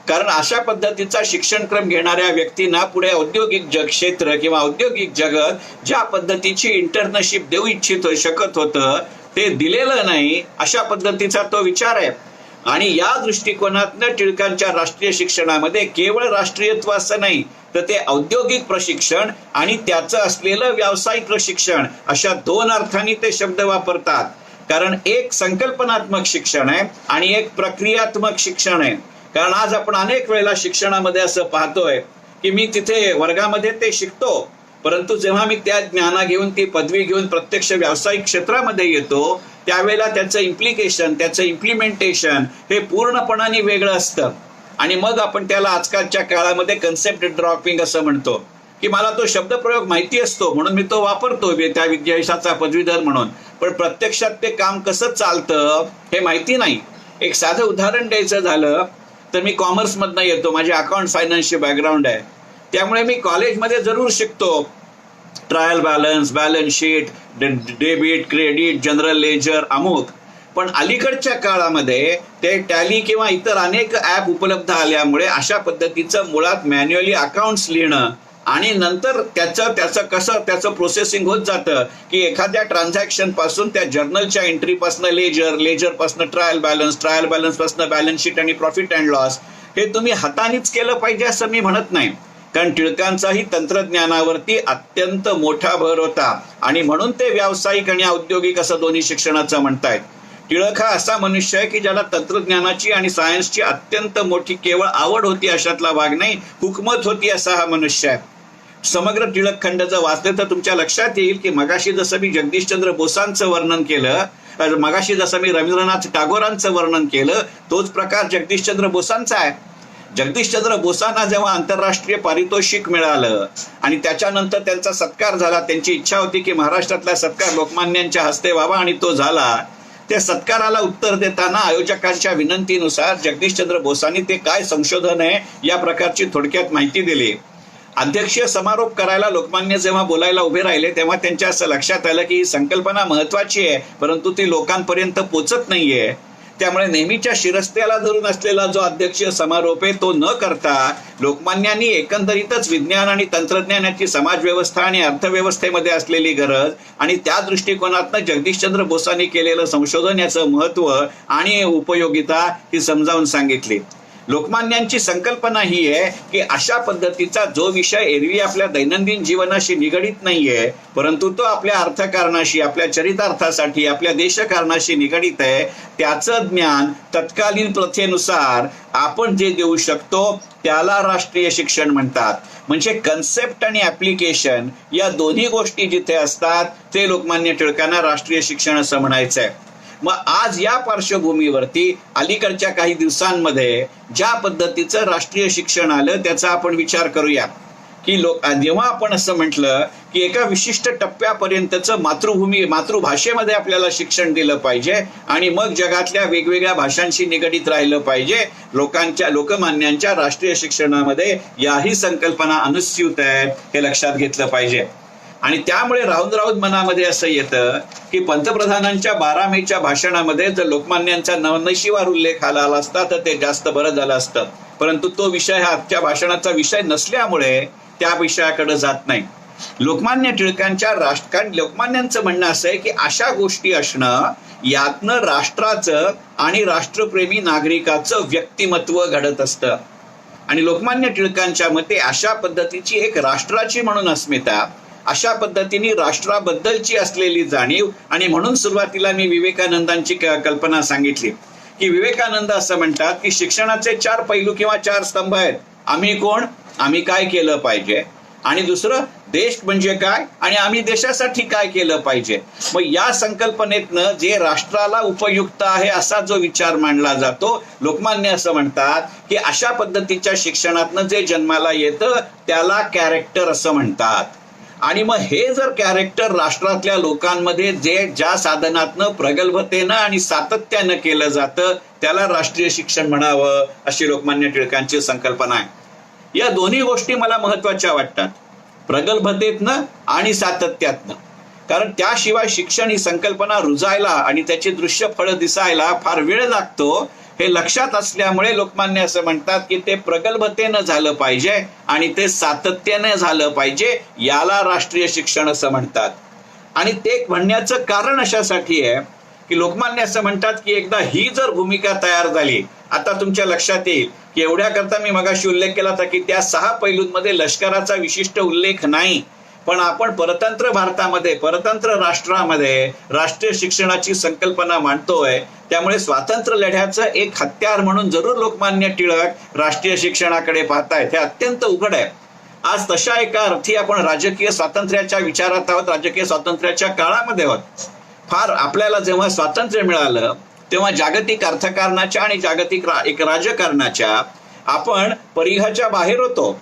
कारण अशा पद्धतीचा शिक्षणक्रम घेणाऱ्या व्यक्तींना पुढे औद्योगिक क्षेत्र किंवा औद्योगिक जगत ज्या पद्धतीची इंटर्नशिप देऊ इच्छित शकत होतं ते दिलेलं नाही, अशा पद्धतीचा तो विचार आहे. आणि या दृष्टिकोनातनं टिळकांच्या राष्ट्रीय शिक्षणामध्ये केवळ राष्ट्रीयत्व असं नाही तर ते औद्योगिक प्रशिक्षण आणि त्याचं असलेलं व्यावसायिक प्रशिक्षण अशा दोन अर्थांनी ते शब्द वापरतात. कारण एक संकल्पनात्मक शिक्षण आहे आणि एक प्रक्रियात्मक शिक्षण आहे. कारण आज आपण अनेक वेळेला शिक्षणामध्ये असं पाहतोय की मी तिथे वर्गामध्ये ते शिकतो, परंतु जेव्हा मी त्या ज्ञाना घेऊन ती पदवी घेऊन प्रत्यक्ष व्यावसायिक क्षेत्रामध्ये येतो त्यावेळेला त्याचं इम्प्लिकेशन, त्याचं इम्प्लिमेंटेशन हे पूर्णपणाने वेगळं असतं. आणि मग आपण त्याला आजकालच्या काळामध्ये कन्सेप्ट ड्रॉपिंग असं म्हणतो की मला तो शब्दप्रयोग माहिती असतो म्हणून मी तो वापरतो त्या विद्याशाचा पदवीधर म्हणून, पण प्रत्यक्षात ते काम कसं चालतं हे माहिती नाही. एक साधं उदाहरण द्यायचं झालं तर मी कॉमर्समधनं येतो, माझे अकाउंट फायनान्सचे बॅकग्राऊंड आहे, त्यामुळे मी कॉलेजमध्ये जरूर शिकतो trial balance, balance sheet, debit, credit, general ledger, अमुक. पण अलीकडच्या काळामध्ये ते टॅली किंवा इतर अनेक ॲप उपलब्ध आल्यामुळे अशा पद्धतीचं मुळात मॅन्युअली अकाउंट्स लिहिणं आणि नंतर त्याचं प्रोसेसिंग होत जातं की एखाद्या ट्रान्झॅक्शन पासून त्या जर्नलच्या एंट्री पासून लेजर पासून ट्रायल बॅलन्स पासून बॅलन्स शीट आणि प्रॉफिट अँड लॉस हे तुम्ही हातानेच केलं पाहिजे असं मी म्हणत नाही. कारण टिळकांचाही तंत्रज्ञानावरती अत्यंत मोठा भर होता आणि म्हणून ते व्यावसायिक आणि औद्योगिक असं दोन्ही शिक्षणाचं म्हणतायत. टिळक हा असा मनुष्य आहे की ज्याला तंत्रज्ञानाची आणि सायन्सची अत्यंत मोठी केवळ आवड होती अशातला भाग नाही, हुकमत होती असा हा मनुष्य आहे. समग्र टिळक खंड जर वाचले तर तुमच्या लक्षात येईल की मगाशी जसं मी जगदीशचंद्र बोसांचं वर्णन केलं, मगाशी जसं मी रवींद्रनाथ टागोरांचं वर्णन केलं, तोच प्रकार जगदीशचंद्र बोसांचा आहे. जगदीशचंद्र बोसांना जेव्हा आंतरराष्ट्रीय पारितोषिक मिळालं आणि त्याच्यानंतर त्यांचा सत्कार झाला, त्यांची इच्छा होती की महाराष्ट्रातला सत्कार लोकमान्यांच्या हस्ते व्हावा आणि तो झाला. त्या सत्काराला उत्तर देताना आयोजकांच्या विनंतीनुसार जगदीशचंद्र बोसांनी ते काय संशोधन आहे या प्रकारची थोडक्यात माहिती दिली. अध्यक्षीय समारोप करायला लोकमान्य जेव्हा बोलायला उभे राहिले तेव्हा त्यांच्या असं लक्षात आलं की ही संकल्पना महत्वाची आहे परंतु ती लोकांपर्यंत पोचत नाहीये. त्यामुळे नेहमीच्या शिरस्त्याला धरून असलेला जो अध्यक्षीय समारोप आहे तो न करता लोकमान्यांनी एकंदरीतच विज्ञान आणि तंत्रज्ञानाची समाजव्यवस्था आणि अर्थव्यवस्थेमध्ये असलेली गरज आणि त्या दृष्टिकोनातनं जगदीशचंद्र बोसांनी केलेलं संशोधन याचं महत्व आणि उपयोगिता ही समजावून सांगितली. लोकमान्यांची संकल्पना ही आहे की अशा पद्धतीचा जो विषय एरवी आपल्या दैनंदिन जीवनाशी निगडीत नाहीये परंतु तो आपल्या अर्थकारणाशी, आपल्या चरितार्थासाठी, आपल्या देशकारणाशी निगडीत आहे, त्याचं ज्ञान तत्कालीन प्रथेनुसार आपण जे देऊ शकतो त्याला राष्ट्रीय शिक्षण म्हणतात. म्हणजे कन्सेप्ट आणि ऍप्लिकेशन या दोन्ही गोष्टी जिथे असतात ते लोकमान्य टिळकांना राष्ट्रीय शिक्षण असं म्हणायचं आहे. मग आज या पार्श्वभूमीवरती अलीकडच्या काही दिवसांमध्ये ज्या पद्धतीचं राष्ट्रीय शिक्षण आलं त्याचा आपण विचार करूया की जेव्हा आपण असं म्हटलं की एका विशिष्ट टप्प्यापर्यंतचं मातृभाषेमध्ये आपल्याला शिक्षण दिलं पाहिजे आणि मग जगातल्या वेगवेगळ्या भाषांशी निगडीत राहिलं पाहिजे. लोकमान्यांच्या राष्ट्रीय शिक्षणामध्ये याही संकल्पना अनुस्यूत आहेत हे लक्षात घेतलं पाहिजे. आणि त्यामुळे राहून राहून मनामध्ये असं येतं की पंतप्रधानांच्या 12 मेच्या भाषणामध्ये जर लोकमान्यांचा नवनशिवार उल्लेख आला असता तर ते जास्त बरं झालं असतं. परंतु तो विषय हा आजच्या भाषणाचा विषय नसल्यामुळे त्या विषयाकडे जात नाही. लोकमान्य लोकमान्यांचं म्हणणं असं आहे की अशा गोष्टी असणं यातनं राष्ट्राचं आणि राष्ट्रप्रेमी नागरिकाचं व्यक्तिमत्व घडत असतं. आणि लोकमान्य टिळकांच्या मते अशा पद्धतीची एक राष्ट्राची म्हणून अस्मिता, अशा पद्धतीने राष्ट्राबद्दलची असलेली जाणीव. आणि म्हणून सुरुवातीला मी विवेकानंदांची कल्पना सांगितली की विवेकानंद असं म्हणतात की शिक्षणाचे 4 पैलू किंवा 4 स्तंभ आहेत. आम्ही कोण, आम्ही काय केलं पाहिजे, आणि दुसरं देश म्हणजे काय आणि आम्ही देशासाठी काय केलं पाहिजे. मग या संकल्पनेतनं जे राष्ट्राला उपयुक्त आहे असा जो विचार मांडला जातो, लोकमान्य असं म्हणतात की अशा पद्धतीच्या शिक्षणातनं जे जन्माला येतं त्याला कॅरेक्टर असं म्हणतात. आणि मग हे जर कॅरेक्टर राष्ट्रातल्या लोकांमध्ये ज्या साधनातनं प्रगल्भतेनं आणि सातत्यानं केलं जातं त्याला राष्ट्रीय शिक्षण म्हणावं अशी लोकमान्य टिळकांची संकल्पना आहे. या दोन्ही गोष्टी मला महत्वाच्या वाटतात, प्रगल्भतेतनं आणि सातत्यातनं. कारण त्याशिवाय शिक्षण ही संकल्पना रुजायला आणि त्याची दृश्य फळं दिसायला फार वेळ लागतो हे लक्षात असल्यामुळे लोकमान्य असं म्हणतात की ते प्रगल्भतेनं झालं पाहिजे आणि ते सातत्याने झालं पाहिजे, याला राष्ट्रीय शिक्षण असं म्हणतात. आणि ते म्हणण्याचं कारण अशासाठी आहे की लोकमान्य असं म्हणतात की एकदा ही जर भूमिका तयार झाली, आता तुमच्या लक्षात येईल की एवढ्याकरता मी मगाशी उल्लेख केला होता की त्या 6 पैलूंमध्ये लष्कराचा विशिष्ट उल्लेख नाही, पण आपण परतंत्र भारतामध्ये, परतंत्र राष्ट्रामध्ये राष्ट्रीय शिक्षणाची संकल्पना मांडतोय. त्यामुळे स्वातंत्र्य लढ्याचं एक हत्यार म्हणून जरूर लोकमान्य टिळक राष्ट्रीय शिक्षणाकडे पाहतायत, हे अत्यंत उघड आहे. आज तशा एका अर्थी आपण राजकीय स्वातंत्र्याच्या विचारात आहोत, राजकीय स्वातंत्र्याच्या काळामध्ये आहोत. फार आपल्याला जेव्हा स्वातंत्र्य मिळालं तेव्हा जागतिक अर्थकारणाच्या आणि जागतिक राजकारणाच्या आपण परिघाच्या बाहेर होतो.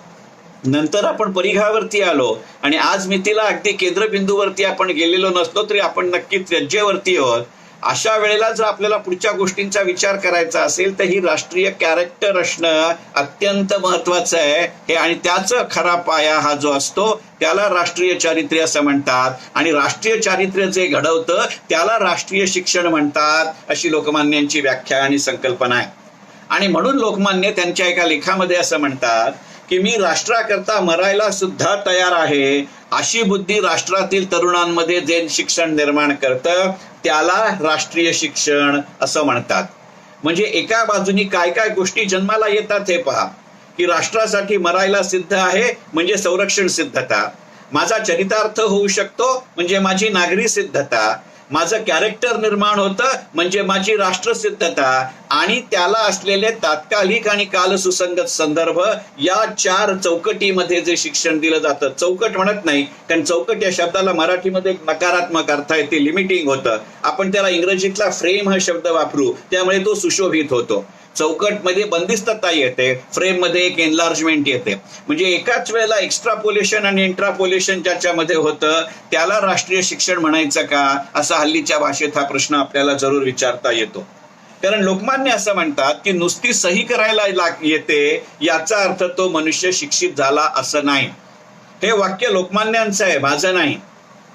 नंतर आपण परिघावरती आलो आणि आज मितीला अगदी केंद्रबिंदूवरती आपण गेलेलो नसलो तरी आपण नक्कीच त्र्यज्येवरती आहोत. अशा वेळेला जर आपल्याला पुढच्या गोष्टींचा विचार करायचा असेल तर ही राष्ट्रीय कॅरेक्टर असणं अत्यंत महत्वाचं आहे हे. आणि त्याचा खरा पाया हा जो असतो त्याला राष्ट्रीय चारित्र्य असं म्हणतात. आणि राष्ट्रीय चारित्र्य जे घडवतं त्याला राष्ट्रीय शिक्षण म्हणतात अशी लोकमान्यांची व्याख्या आणि संकल्पना आहे. आणि म्हणून लोकमान्य त्यांच्या एका लेखामध्ये असं म्हणतात की मी राष्ट्राकरता मरायला सुद्धा तयार आहे अशी बुद्धी राष्ट्रातील तरुणांमध्ये जे शिक्षण निर्माण करतं त्याला राष्ट्रीय शिक्षण असं म्हणतात. म्हणजे एका बाजूनी काय काय गोष्टी जन्माला येतात हे पहा की राष्ट्रासाठी मरायला सिद्ध आहे म्हणजे संरक्षण सिद्धता, माझा चरितार्थ होऊ शकतो म्हणजे माझी नागरी सिद्धता, माझं कॅरेक्टर निर्माण होतं म्हणजे माझी राष्ट्रसिद्धता, आणि त्याला असलेले तात्कालिक आणि कालसुसंगत संदर्भ, या 4 चौकटीमध्ये जे शिक्षण दिलं जातं. चौकट म्हणत नाही कारण चौकट या शब्दाला मराठीमध्ये एक नकारात्मक अर्थ आहे, ते लिमिटिंग होतं. आपण त्याला इंग्रजीतला फ्रेम हा शब्द वापरू त्यामुळे तो सुशोभित होतो. चौकटमध्ये बंदिस्तता येते, फ्रेममध्ये एक एनलार्जमेंट येते. म्हणजे एकाच वेळेला एक्स्ट्रापोलेशन आणि इंट्रापोलेशन ज्याच्यामध्ये होतं त्याला राष्ट्रीय शिक्षण म्हणायचं का, असा हल्लीच्या भाषेत हा प्रश्न आपल्याला जरूर विचारता येतो. कारण लोकमान्य असं म्हणतात की नुसती सही करायला येते याचा अर्थ तो मनुष्य शिक्षित झाला असं नाही. हे वाक्य लोकमान्यांचं आहे, माझं नाही.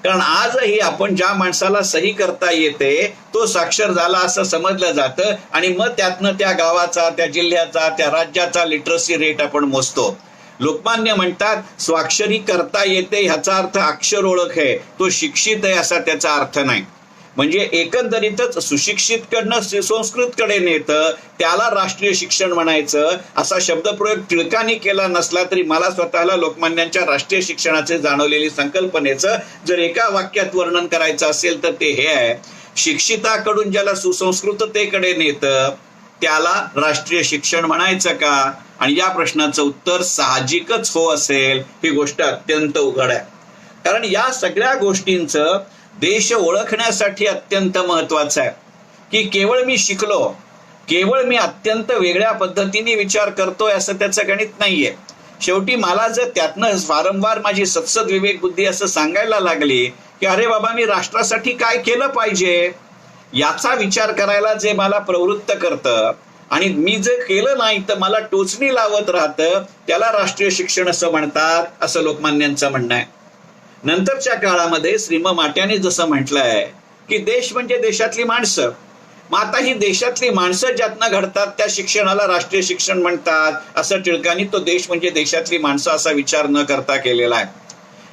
कारण आजही आपण ज्या माणसाला सही करता येते तो साक्षर झाला असं समजलं जातं आणि मग त्यातनं त्या गावाचा, त्या जिल्ह्याचा, त्या राज्याचा लिटरसी रेट आपण मोजतो. लोकमान्य म्हणतात स्वाक्षरी करता येते ह्याचा अर्थ अक्षर ओळख आहे, तो शिक्षित आहे असा त्याचा अर्थ नाही. म्हणजे एकंदरीतच सुशिक्षित कडनं सुसंस्कृतकडे नेतं त्याला राष्ट्रीय शिक्षण म्हणायचं असा शब्दप्रयोग टिळकांनी केला नसला तरी मला स्वतःला लोकमान्यांच्या राष्ट्रीय शिक्षणाचे जाणवलेली संकल्पनेचं जर एका वाक्यात वर्णन करायचं असेल तर ते हे आहे, शिक्षिताकडून ज्याला सुसंस्कृततेकडे नेतं त्याला राष्ट्रीय शिक्षण म्हणायचं का. आणि या प्रश्नाचं उत्तर साहजिकच हो असेल. ही गोष्ट अत्यंत उघड आहे. कारण या सगळ्या गोष्टींचं देश ओळखण्यासाठी अत्यंत महत्वाचं आहे की केवळ मी शिकलो, केवळ मी अत्यंत वेगळ्या पद्धतीने विचार करतोय असं त्याचं गणित नाहीये. शेवटी मला जर त्यातनं वारंवार माझी सत्सद विवेक बुद्धी असं सांगायला लागली की अरे बाबा मी राष्ट्रासाठी काय केलं पाहिजे याचा विचार करायला जे मला प्रवृत्त करतं आणि मी जे केलं नाही तर मला टोचणी लावत राहतं त्याला राष्ट्रीय शिक्षण असं म्हणतात असं लोकमान्यांचं म्हणणं आहे. नंतरच्या काळामध्ये श्रीम माट्याने जसं म्हटलंय की देश म्हणजे देशातली माणसं. मग आता ही देशातली माणसं ज्यातनं घडतात त्या शिक्षणाला राष्ट्रीय शिक्षण म्हणतात असं टिळकांनी तो देश म्हणजे देशातली माणसं असा विचार न करता केलेला आहे.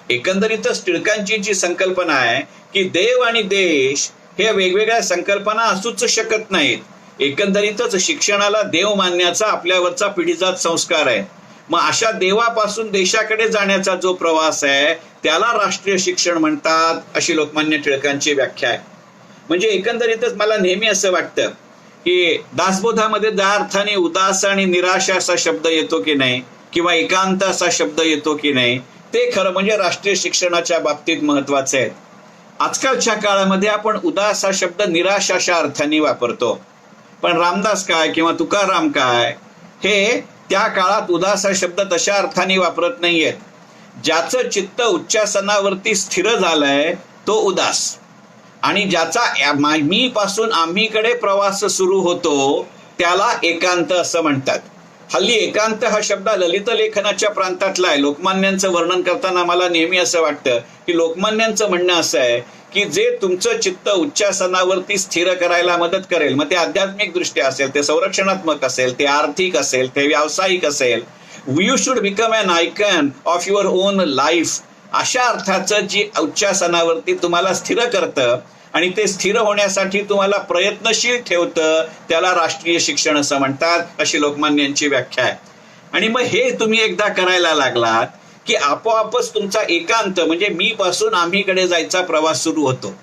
एकंदरीतच टिळकांची जी संकल्पना आहे की देव आणि देश हे वेगवेगळ्या संकल्पना असूच शकत नाहीत. एकंदरीतच शिक्षणाला देव मानण्याचा आपल्यावरचा पिढीजात संस्कार आहे. मग अशा देवापासून देशाकडे जाण्याचा जो प्रवास आहे त्याला राष्ट्रीय शिक्षण म्हणतात अशी लोकमान्य टिळकांची व्याख्या आहे. म्हणजे एकंदरीतच मला नेहमी असं वाटतं की दासबोधामध्ये ज्या अर्थाने उदास आणि निराशा असा शब्द येतो की नाही किंवा एकांत असा शब्द येतो की नाही ते खरं म्हणजे राष्ट्रीय शिक्षणाच्या बाबतीत महत्वाचे आहे. आजकालच्या काळामध्ये आपण उदास हा शब्द निराश अशा अर्थाने वापरतो, पण रामदास काय किंवा तुकाराम काय हे त्या काळात उदास हा शब्द तशा अर्थाने वापरत नाहीयेत. ज्याचं चित्त उच्चासनावरती स्थिर झालंय तो उदास आणि ज्याचा मी पासून आम्हीकडे प्रवास सुरू होतो त्याला एकांत असं म्हणतात. हल्ली एकांत हा शब्द ललित लेखनाच्या प्रांतातला आहे. लोकमान्यांचं वर्णन करताना मला नेहमी असं वाटतं की लोकमान्यांचं म्हणणं असं आहे की जे तुमचं चित्त उच्चासनावरती स्थिर करायला मदत करेल, मग ते आध्यात्मिक दृष्ट्या असेल, ते संरक्षणात्मक असेल, ते आर्थिक असेल, ते व्यावसायिक असेल, you should become an icon of your own life अशा अर्थाचं जी उच्चासनावरती तुम्हाला स्थिर करतं आणि ते स्थिर होण्यासाठी तुम्हाला प्रयत्नशील ठेवतं त्याला राष्ट्रीय शिक्षण असं म्हणतात अशी लोकमान्यांची व्याख्या आहे. आणि मग हे तुम्ही एकदा करायला लागलात की आपोआपच तुमचा एकांत म्हणजे मी पासून आम्हीकडे जायचा प्रवास सुरू होतो.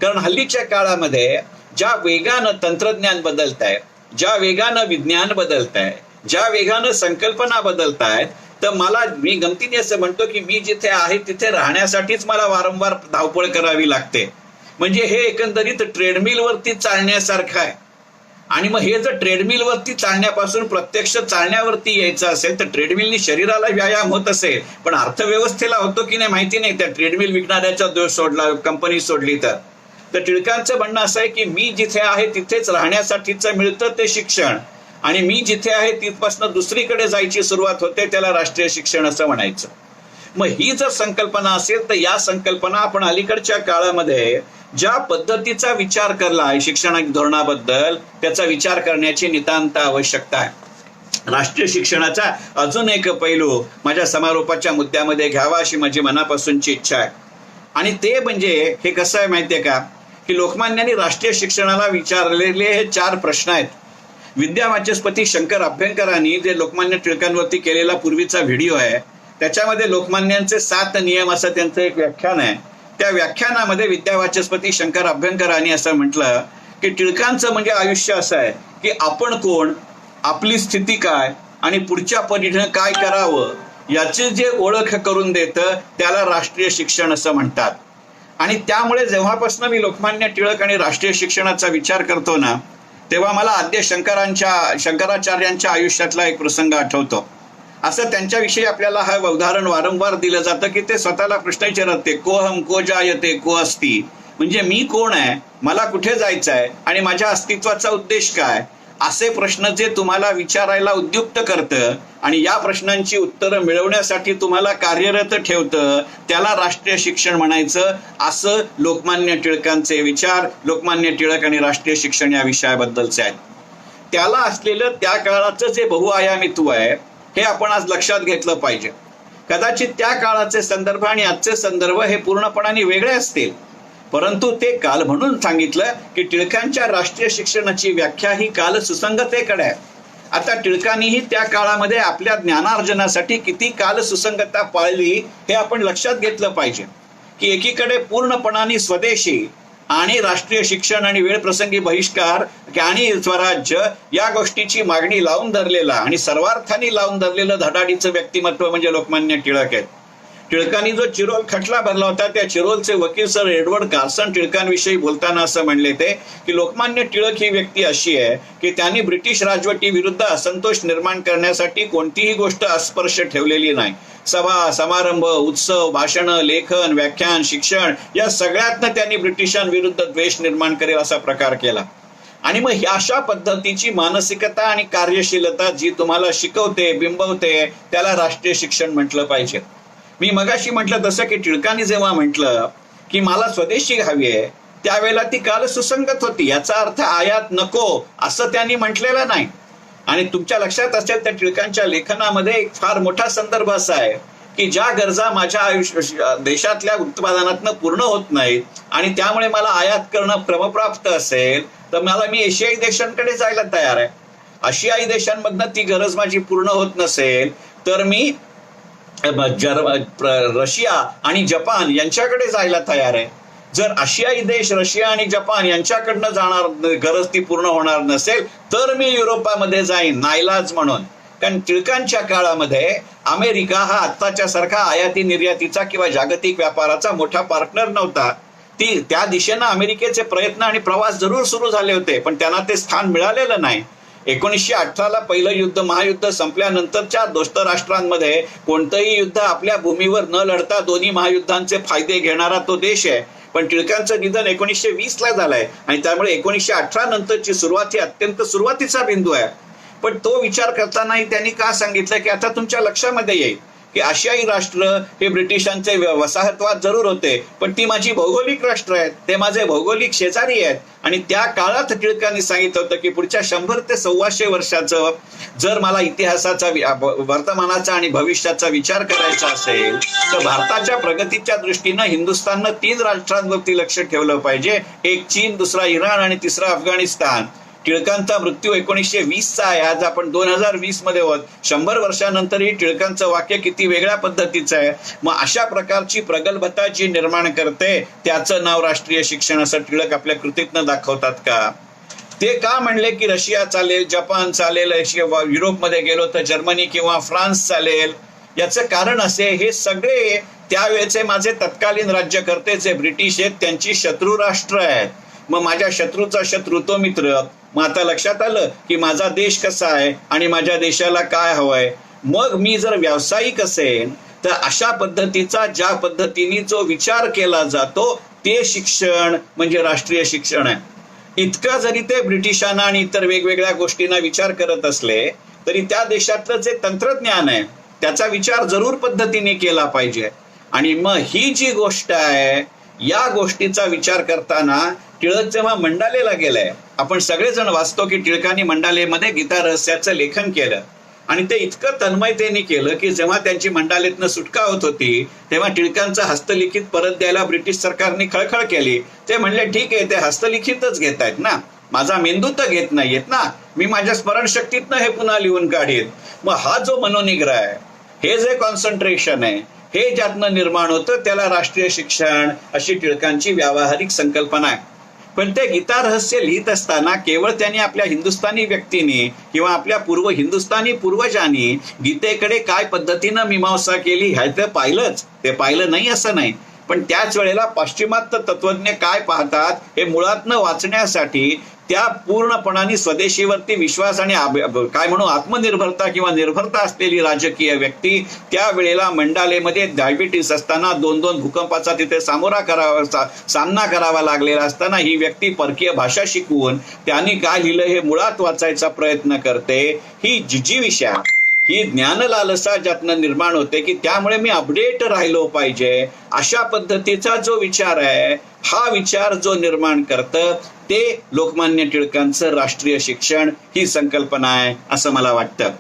कारण हल्लीच्या काळामध्ये ज्या वेगानं तंत्रज्ञान बदलत आहे, ज्या वेगानं विज्ञान बदलत आहे, ज्या वेगानं संकल्पना बदलत आहेत, तर मी गमतीने असं म्हणतो की मी जिथे आहे तिथे राहण्यासाठीच मला वारंवार धावपळ करावी लागते. म्हणजे हे एकंदरीत ट्रेडमिलवरती चालण्यासारखं आहे. आणि मग हे जर ट्रेडमिलवरती चालण्यापासून प्रत्यक्ष चालण्यावरती यायचं असेल तर ट्रेडमिलनी शरीराला व्यायाम होत असेल, पण अर्थव्यवस्थेला होतो की नाही माहिती नाही. त्या ट्रेडमिल विकणाऱ्याचा दोष सोडला, कंपनी सोडली तर टिळकांचं म्हणणं असं आहे की मी जिथे आहे तिथेच राहण्यासाठीचं मिळतं ते शिक्षण आणि मी जिथे आहे तिथपासून दुसरीकडे जायची सुरुवात होते त्याला राष्ट्रीय शिक्षण असं म्हणायचं. मग ही जर संकल्पना असेल तर या संकल्पना आपण अलीकडच्या काळामध्ये ज्या पद्धतीचा विचार केला आहे शिक्षण धोरणाबद्दल त्याचा विचार करण्याची नितांत आवश्यकता आहे. राष्ट्रीय शिक्षणाचा अजून एक पैलू माझ्या समारोपाच्या मुद्द्यामध्ये घ्यावा अशी माझी मनापासूनची इच्छा आहे. आणि ते म्हणजे हे कसं आहे माहितीये का की लोकमान्यांनी राष्ट्रीय शिक्षणाला विचारलेले हे 4 प्रश्न आहेत. विद्यावाचस्पती शंकर अभ्यंकरांनी जे लोकमान्य टिळकांवरती केलेला पूर्वीचा व्हिडिओ आहे त्याच्यामध्ये लोकमान्यांचे 7 नियम असं त्यांचं एक व्याख्यान आहे. त्या व्याख्यानामध्ये विद्यावाचस्पती शंकर अभ्यंकरांनी असं म्हटलं की टिळकांचं म्हणजे आयुष्य असं आहे की आपण कोण, आपली स्थिती काय आणि पुढच्या पिढीनं काय करावं याची जे ओळख करून देतं त्याला राष्ट्रीय शिक्षण असं म्हणतात. आणि त्यामुळे जेव्हापासून मी लोकमान्य टिळक आणि राष्ट्रीय शिक्षणाचा विचार करतो ना तेव्हा मला आद्य शंकराचार्यांच्या आयुष्यातला एक प्रसंग आठवतो. असं त्यांच्याविषयी आपल्याला हा उदाहरण वारंवार दिलं जातं की ते स्वतःला प्रश्न विचारत ते कोहम को जायते को अस्ति, म्हणजे मी कोण आहे, मला कुठे जायचं आहे आणि माझ्या अस्तित्वाचा उद्देश काय, असे प्रश्न जे तुम्हाला विचारायला उद्युक्त करतं आणि या प्रश्नांची उत्तरं मिळवण्यासाठी तुम्हाला कार्यरत ठेवतं त्याला राष्ट्रीय शिक्षण म्हणायचं असं लोकमान्य टिळकांचे विचार लोकमान्य टिळक आणि राष्ट्रीय शिक्षण या विषयाबद्दलचे आहेत. त्याला असलेलं त्या काळाचं जे बहुआयामीत्व आहे हे आपण आज लक्षात घेतलं पाहिजे. कदाचित त्या काळाचे संदर्भ आणि आजचे संदर्भ हे पूर्णपणाने वेगळे असतील, परंतु ते काल म्हणून सांगितलं की टिळकांच्या राष्ट्रीय शिक्षणाची व्याख्या ही काल सुसंगतेकडे आहे. आता टिळकांनीही त्या काळामध्ये आपल्या ज्ञानार्जनासाठी किती काल सुसंगता पाळली हे आपण लक्षात घेतलं पाहिजे की एकीकडे पूर्णपणाने स्वदेशी आणि राष्ट्रीय शिक्षण आणि वेळप्रसंगी बहिष्कार आणि स्वराज्य या गोष्टीची मागणी लावून धरलेला आणि सर्वार्थाने लावून धरलेलं धडाडीचं व्यक्तिमत्व म्हणजे लोकमान्य टिळक आहेत. टिळकांनी जो चिरोल खटला भरला होता त्या चिरोलचे वकील सर एडवर्ड कार्सन टिळकांविषयी बोलताना असं म्हणले ते की लोकमान्य टिळक ही व्यक्ती अशी आहे की त्यांनी ब्रिटिश राजवटी विरुद्ध असंतोष निर्माण करण्यासाठी कोणतीही गोष्ट अस्पर्श ठेवलेली नाही. सभा समारंभ उत्सव भाषण लेखन व्याख्यान शिक्षण या सगळ्यातनं त्यांनी ब्रिटिशांविरुद्ध द्वेष निर्माण करेल असा प्रकार केला. आणि मग अशा पद्धतीची मानसिकता आणि कार्यशीलता जी तुम्हाला शिकवते बिंबवते त्याला राष्ट्रीय शिक्षण म्हटलं पाहिजे. मी मगाशी म्हटलं तसं की टिळकांनी जेव्हा म्हटलं की मला स्वदेशी हवी आहे त्यावेळेला ती काल सुसंगत होती. याचा अर्थ आयात नको असं त्यांनी म्हटलेलं नाही. आणि तुमच्या लक्षात असेल त्या टिळकांच्या लेखनामध्ये एक फार मोठा संदर्भ असा आहे की ज्या गरजा माझ्या देशातल्या उत्पादनातनं पूर्ण होत नाहीत आणि त्यामुळे मला आयात करणं क्रमप्राप्त असेल तर मी एशियाई देशांकडे जायला तयार आहे. आशियाई देशांमधनं ती गरज माझी पूर्ण होत नसेल तर मी रशिया आणि जपान यांच्याकडे जायला तयार आहे. जर आशियाई देश रशिया आणि जपान यांच्याकडनं जाणार गरज ती पूर्ण होणार नसेल तर मी युरोपामध्ये जाईन नाईलाज म्हणून. कारण टिळकांच्या काळामध्ये अमेरिका हा आत्ताच्या सारखा आयाती निर्यातीचा किंवा जागतिक व्यापाराचा मोठा पार्टनर नव्हता. त्या दिशेनं अमेरिकेचे प्रयत्न आणि प्रवास जरूर सुरू झाले होते पण त्यांना ते स्थान मिळालेलं नाही. 1918 पहिलं युद्ध महायुद्ध संपल्यानंतरच्या दोस्त राष्ट्रांमध्ये कोणतंही युद्ध आपल्या भूमीवर न लढता दोन्ही महायुद्धांचे फायदे घेणारा तो देश आहे. पण टिळकांचं निधन 1920 झालंय आणि त्यामुळे 1918 नंतरची सुरुवात ही अत्यंत सुरुवातीचा बिंदू आहे. पण तो विचार करतानाही त्यांनी का सांगितलं की आता तुमच्या लक्षामध्ये येईल की आशियाई राष्ट्र हे ब्रिटिशांचे वसाहतवाद जरूर होते पण ती माझी भौगोलिक राष्ट्र आहेत ते माझे भौगोलिक शेजारी आहेत. आणि त्या काळात टिळकांनी सांगितलं होतं की पुढच्या 100 ते 125 वर्षाचं जर मला इतिहासाचा वर्तमानाचा आणि भविष्याचा विचार करायचा असेल तर भारताच्या प्रगतीच्या दृष्टीनं हिंदुस्थाननं 3 राष्ट्रांवरती लक्ष ठेवलं पाहिजे. एक चीन दुसरा इराण आणि तिसरा अफगाणिस्तान. टिळकांचा मृत्यू 1920चा आहे. आज आपण 2020 मध्ये आहोत. 100 वर्षानंतरही टिळकांचं वाक्य किती वेगळ्या पद्धतीचं आहे. मग अशा प्रकारची प्रगल्भता जी निर्माण करते त्याचं नाव राष्ट्रीय शिक्षण असं टिळक आपल्या कृतीतनं दाखवतात का? ते का म्हणले की रशिया चालेल जपान चालेल युरोपमध्ये गेलो तर जर्मनी किंवा फ्रान्स चालेल? याचं कारण असे हे सगळे त्यावेळेचे माझे तत्कालीन राज्यकर्ते जे ब्रिटिश आहेत त्यांची शत्रू राष्ट्र आहेत. मग माझ्या शत्रूचा शत्रू तो मित्र. मग आता लक्षात आलं की माझा देश कसा आहे आणि माझ्या देशाला काय हवंय. मग मी जर व्यावसायिक असेल तर अशा पद्धतीचा ज्या पद्धतीने जो विचार केला जातो ते शिक्षण म्हणजे राष्ट्रीय शिक्षण आहे. इतकं जरी ते ब्रिटिशांना आणि इतर वेगवेगळ्या गोष्टींना विचार करत असले तरी त्या देशातलं जे तंत्रज्ञान आहे त्याचा विचार जरूर पद्धतीने केला पाहिजे. आणि मग ही जी गोष्ट आहे या गोष्टीचा विचार करताना टिळक जेव्हा मंडालेला गेलाय आपण सगळेजण वाचतो की टिळकांनी मंडालेमध्ये गीता रहस्याचं लेखन केलं आणि ते इतकं तन्मयतेने केलं की जेव्हा त्यांची मंडालेतनं सुटका होत होती तेव्हा टिळकांचं हस्तलिखित परत द्यायला ब्रिटिश सरकारने खळखळ केली. ते म्हणले ठीक आहे ते हस्तलिखितच घेत आहेत ना माझा मेंदू तर घेत नाहीयेत ना मी माझ्या स्मरणशक्तीतनं हे पुन्हा लिहून काढेन. मग हा जो मनोनिग्रह आहे हे जे कॉन्सन्ट्रेशन आहे हे ज्यातनं निर्माण होतं त्याला राष्ट्रीय शिक्षण अशी टिळकांची व्यावहारिक संकल्पना आहे. पण ते गीता रहस्य लिहित असताना केवळ त्यांनी आपल्या हिंदुस्थानी व्यक्तीने किंवा आपल्या हिंदुस्थानी पूर्वजांनी गीतेकडे काय पद्धतीनं मीमांसा केली ह्याचं पाहिलंच. ते पाहिलं नाही असं नाही पण त्याच वेळेला पाश्चिमात्य तत्वज्ञ काय पाहतात हे मुळातनं वाचण्यासाठी त्या पूर्णपणाने स्वदेशीवरती विश्वास आणि काय म्हणू आत्मनिर्भरता किंवा निर्भरता असलेली राजकीय व्यक्ती त्यावेळेला मंडालेमध्ये डायबिटीस असताना 2 भूकंपाचा तिथे सामना करावा लागलेला असताना ही व्यक्ती परकीय भाषा शिकवून त्यांनी काय लिहिलं हे मुळात वाचायचा प्रयत्न करते. ही जिजीविषा ही ज्ञानलालसा ज्यातनं निर्माण होते की त्यामुळे मी अपडेट राहिलो पाहिजे अशा पद्धतीचा जो विचार आहे हा विचार जो निर्माण करतं ते लोकमान्य टिळकांचं राष्ट्रीय शिक्षण ही संकल्पना आहे असं मला वाटतं.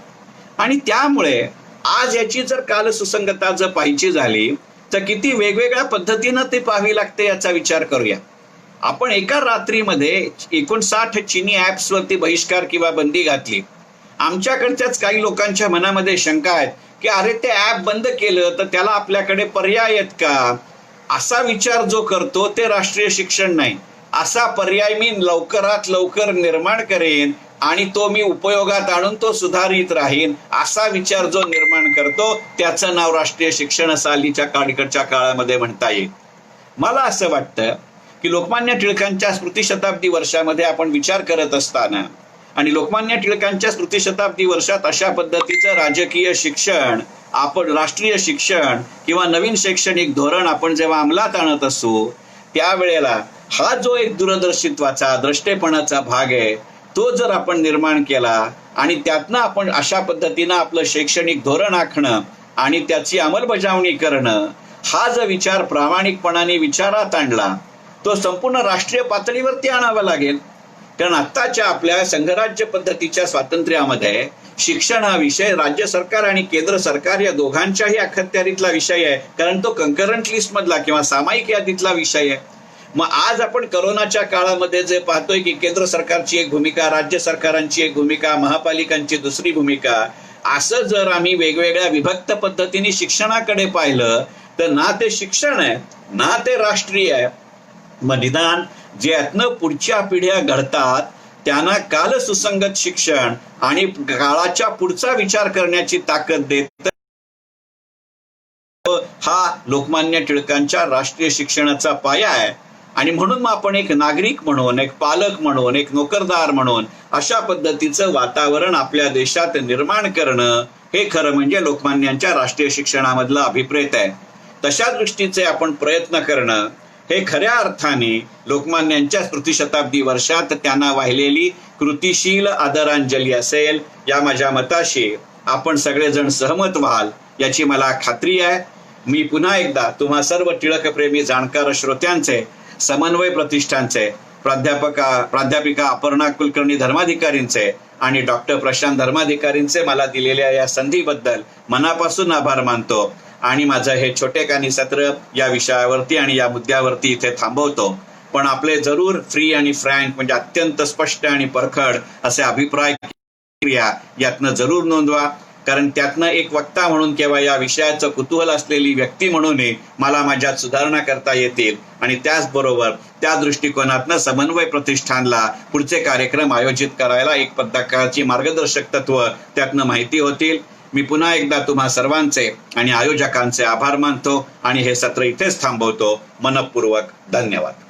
आणि त्यामुळे आज याची जर कालसुसंगता जर पाहिजे झाली तर किती वेगवेगळ्या पद्धतीनं ते पाहावी लागते याचा विचार करूया. आपण एका रात्रीमध्ये 59 चिनी ऍप्सवरती बहिष्कार किंवा बंदी घातली. आमच्याकडच्याच काही लोकांच्या मनामध्ये शंका आहेत की अरे ते ऍप बंद केलं तर त्याला आपल्याकडे पर्याय आहेत का? असा विचार जो करतो ते राष्ट्रीय शिक्षण नाही. असा पर्याय मी लवकरात लवकर निर्माण करेन आणि तो मी उपयोगात आणून तो सुधारित राहीन असा विचार जो निर्माण करतो त्याचं नाव राष्ट्रीय शिक्षण सालीच्या अलीकडच्या काळामध्ये म्हणता येईल. मला असं वाटतं की लोकमान्य टिळकांच्या स्मृतिशताब्दी वर्षामध्ये आपण विचार करत असताना आणि लोकमान्य टिळकांच्या स्मृतिशताब्दी वर्षात अशा पद्धतीचं राजकीय शिक्षण, आपण राष्ट्रीय शिक्षण किंवा नवीन शैक्षणिक धोरण आपण जेव्हा अंमलात आणत असू त्यावेळेला हा जो एक दूरदर्शित्वाचा द्रष्टेपणाचा भाग आहे तो जर आपण निर्माण केला आणि त्यातनं आपण अशा पद्धतीनं आपलं शैक्षणिक धोरण आखणं आणि त्याची अंमलबजावणी करणं, हा जो विचार प्रामाणिकपणाने विचारात आणला तो संपूर्ण राष्ट्रीय पातळीवरती आणावा लागेल. कारण आत्ताच्या आपल्या संघराज्य पद्धतीच्या स्वातंत्र्यामध्ये शिक्षण हा विषय राज्य सरकार आणि केंद्र सरकार या दोघांच्याही अखत्यारीतला विषय आहे, कारण तो कंकरंट लिस्ट मधला किंवा सामायिक यादीतला विषय आहे. मग आज आपण करोनाच्या काळामध्ये जे पाहतोय की केंद्र सरकारची एक भूमिका, राज्य सरकारांची एक भूमिका, महापालिकांची दुसरी भूमिका, असं जर आम्ही वेगवेगळ्या विभक्त पद्धतीने शिक्षणाकडे पाहिलं तर ना ते शिक्षण आहे ना ते राष्ट्रीय आहे. मग निदान ज्यातनं पुढच्या पिढ्या घडतात त्यांना काल सुसंगत शिक्षण आणि काळाच्या पुढचा विचार करण्याची ताकद देत हा लोकमान्य टिळकांच्या राष्ट्रीय शिक्षणाचा पाया आहे. आणि म्हणून मग आपण एक नागरिक म्हणून, एक पालक म्हणून, एक नोकरदार म्हणून अशा पद्धतीचं वातावरण आपल्या देशात निर्माण करणं हे खरं म्हणजे लोकमान्यांच्या राष्ट्रीय शिक्षणामधलं अभिप्रेत आहे. तशा दृष्टीचे आपण प्रयत्न करणं हे खऱ्या अर्थाने लोकमान्यांच्या स्मृतिशताब्दी वर्षात त्यांना वाहिलेली कृतिशील आदरांजली असेल या माझ्या मताशी आपण सगळेजण सहमत व्हाल याची मला खात्री आहे. मी पुन्हा एकदा तुम्हा सर्व टिळकप्रेमी जाणकार श्रोत्यांचे, समन्वय प्रतिष्ठानचे प्राध्यापिका अपर्णा कुलकर्णी धर्माधिकारींचे आणि डॉक्टर प्रशांत धर्माधिकारींचे मला दिलेल्या या संधीबद्दल मनापासून आभार मानतो आणि माझं हे छोटेखानी सत्र या विषयावरती आणि या मुद्द्यावरती इथे थांबवतो. पण आपले जरूर फ्री आणि फ्रँक म्हणजे अत्यंत स्पष्ट आणि परखड असे अभिप्राय यातनं जरूर नोंदवा, कारण त्यातनं एक वक्ता म्हणून किंवा या विषयाचं कुतूहल असलेली व्यक्ती म्हणूनही मला माझ्यात सुधारणा करता येतील आणि त्याचबरोबर त्या दृष्टिकोनातनं समन्वय प्रतिष्ठानला पुढचे कार्यक्रम आयोजित करायला एक प्रकारची मार्गदर्शक तत्व त्यातनं माहिती होतील. मी पुन्हा एकदा तुम्हा सर्वांचे आणि आयोजकांचे आभार मानतो आणि हे सत्र इथेच थांबवतो. मनःपूर्वक धन्यवाद.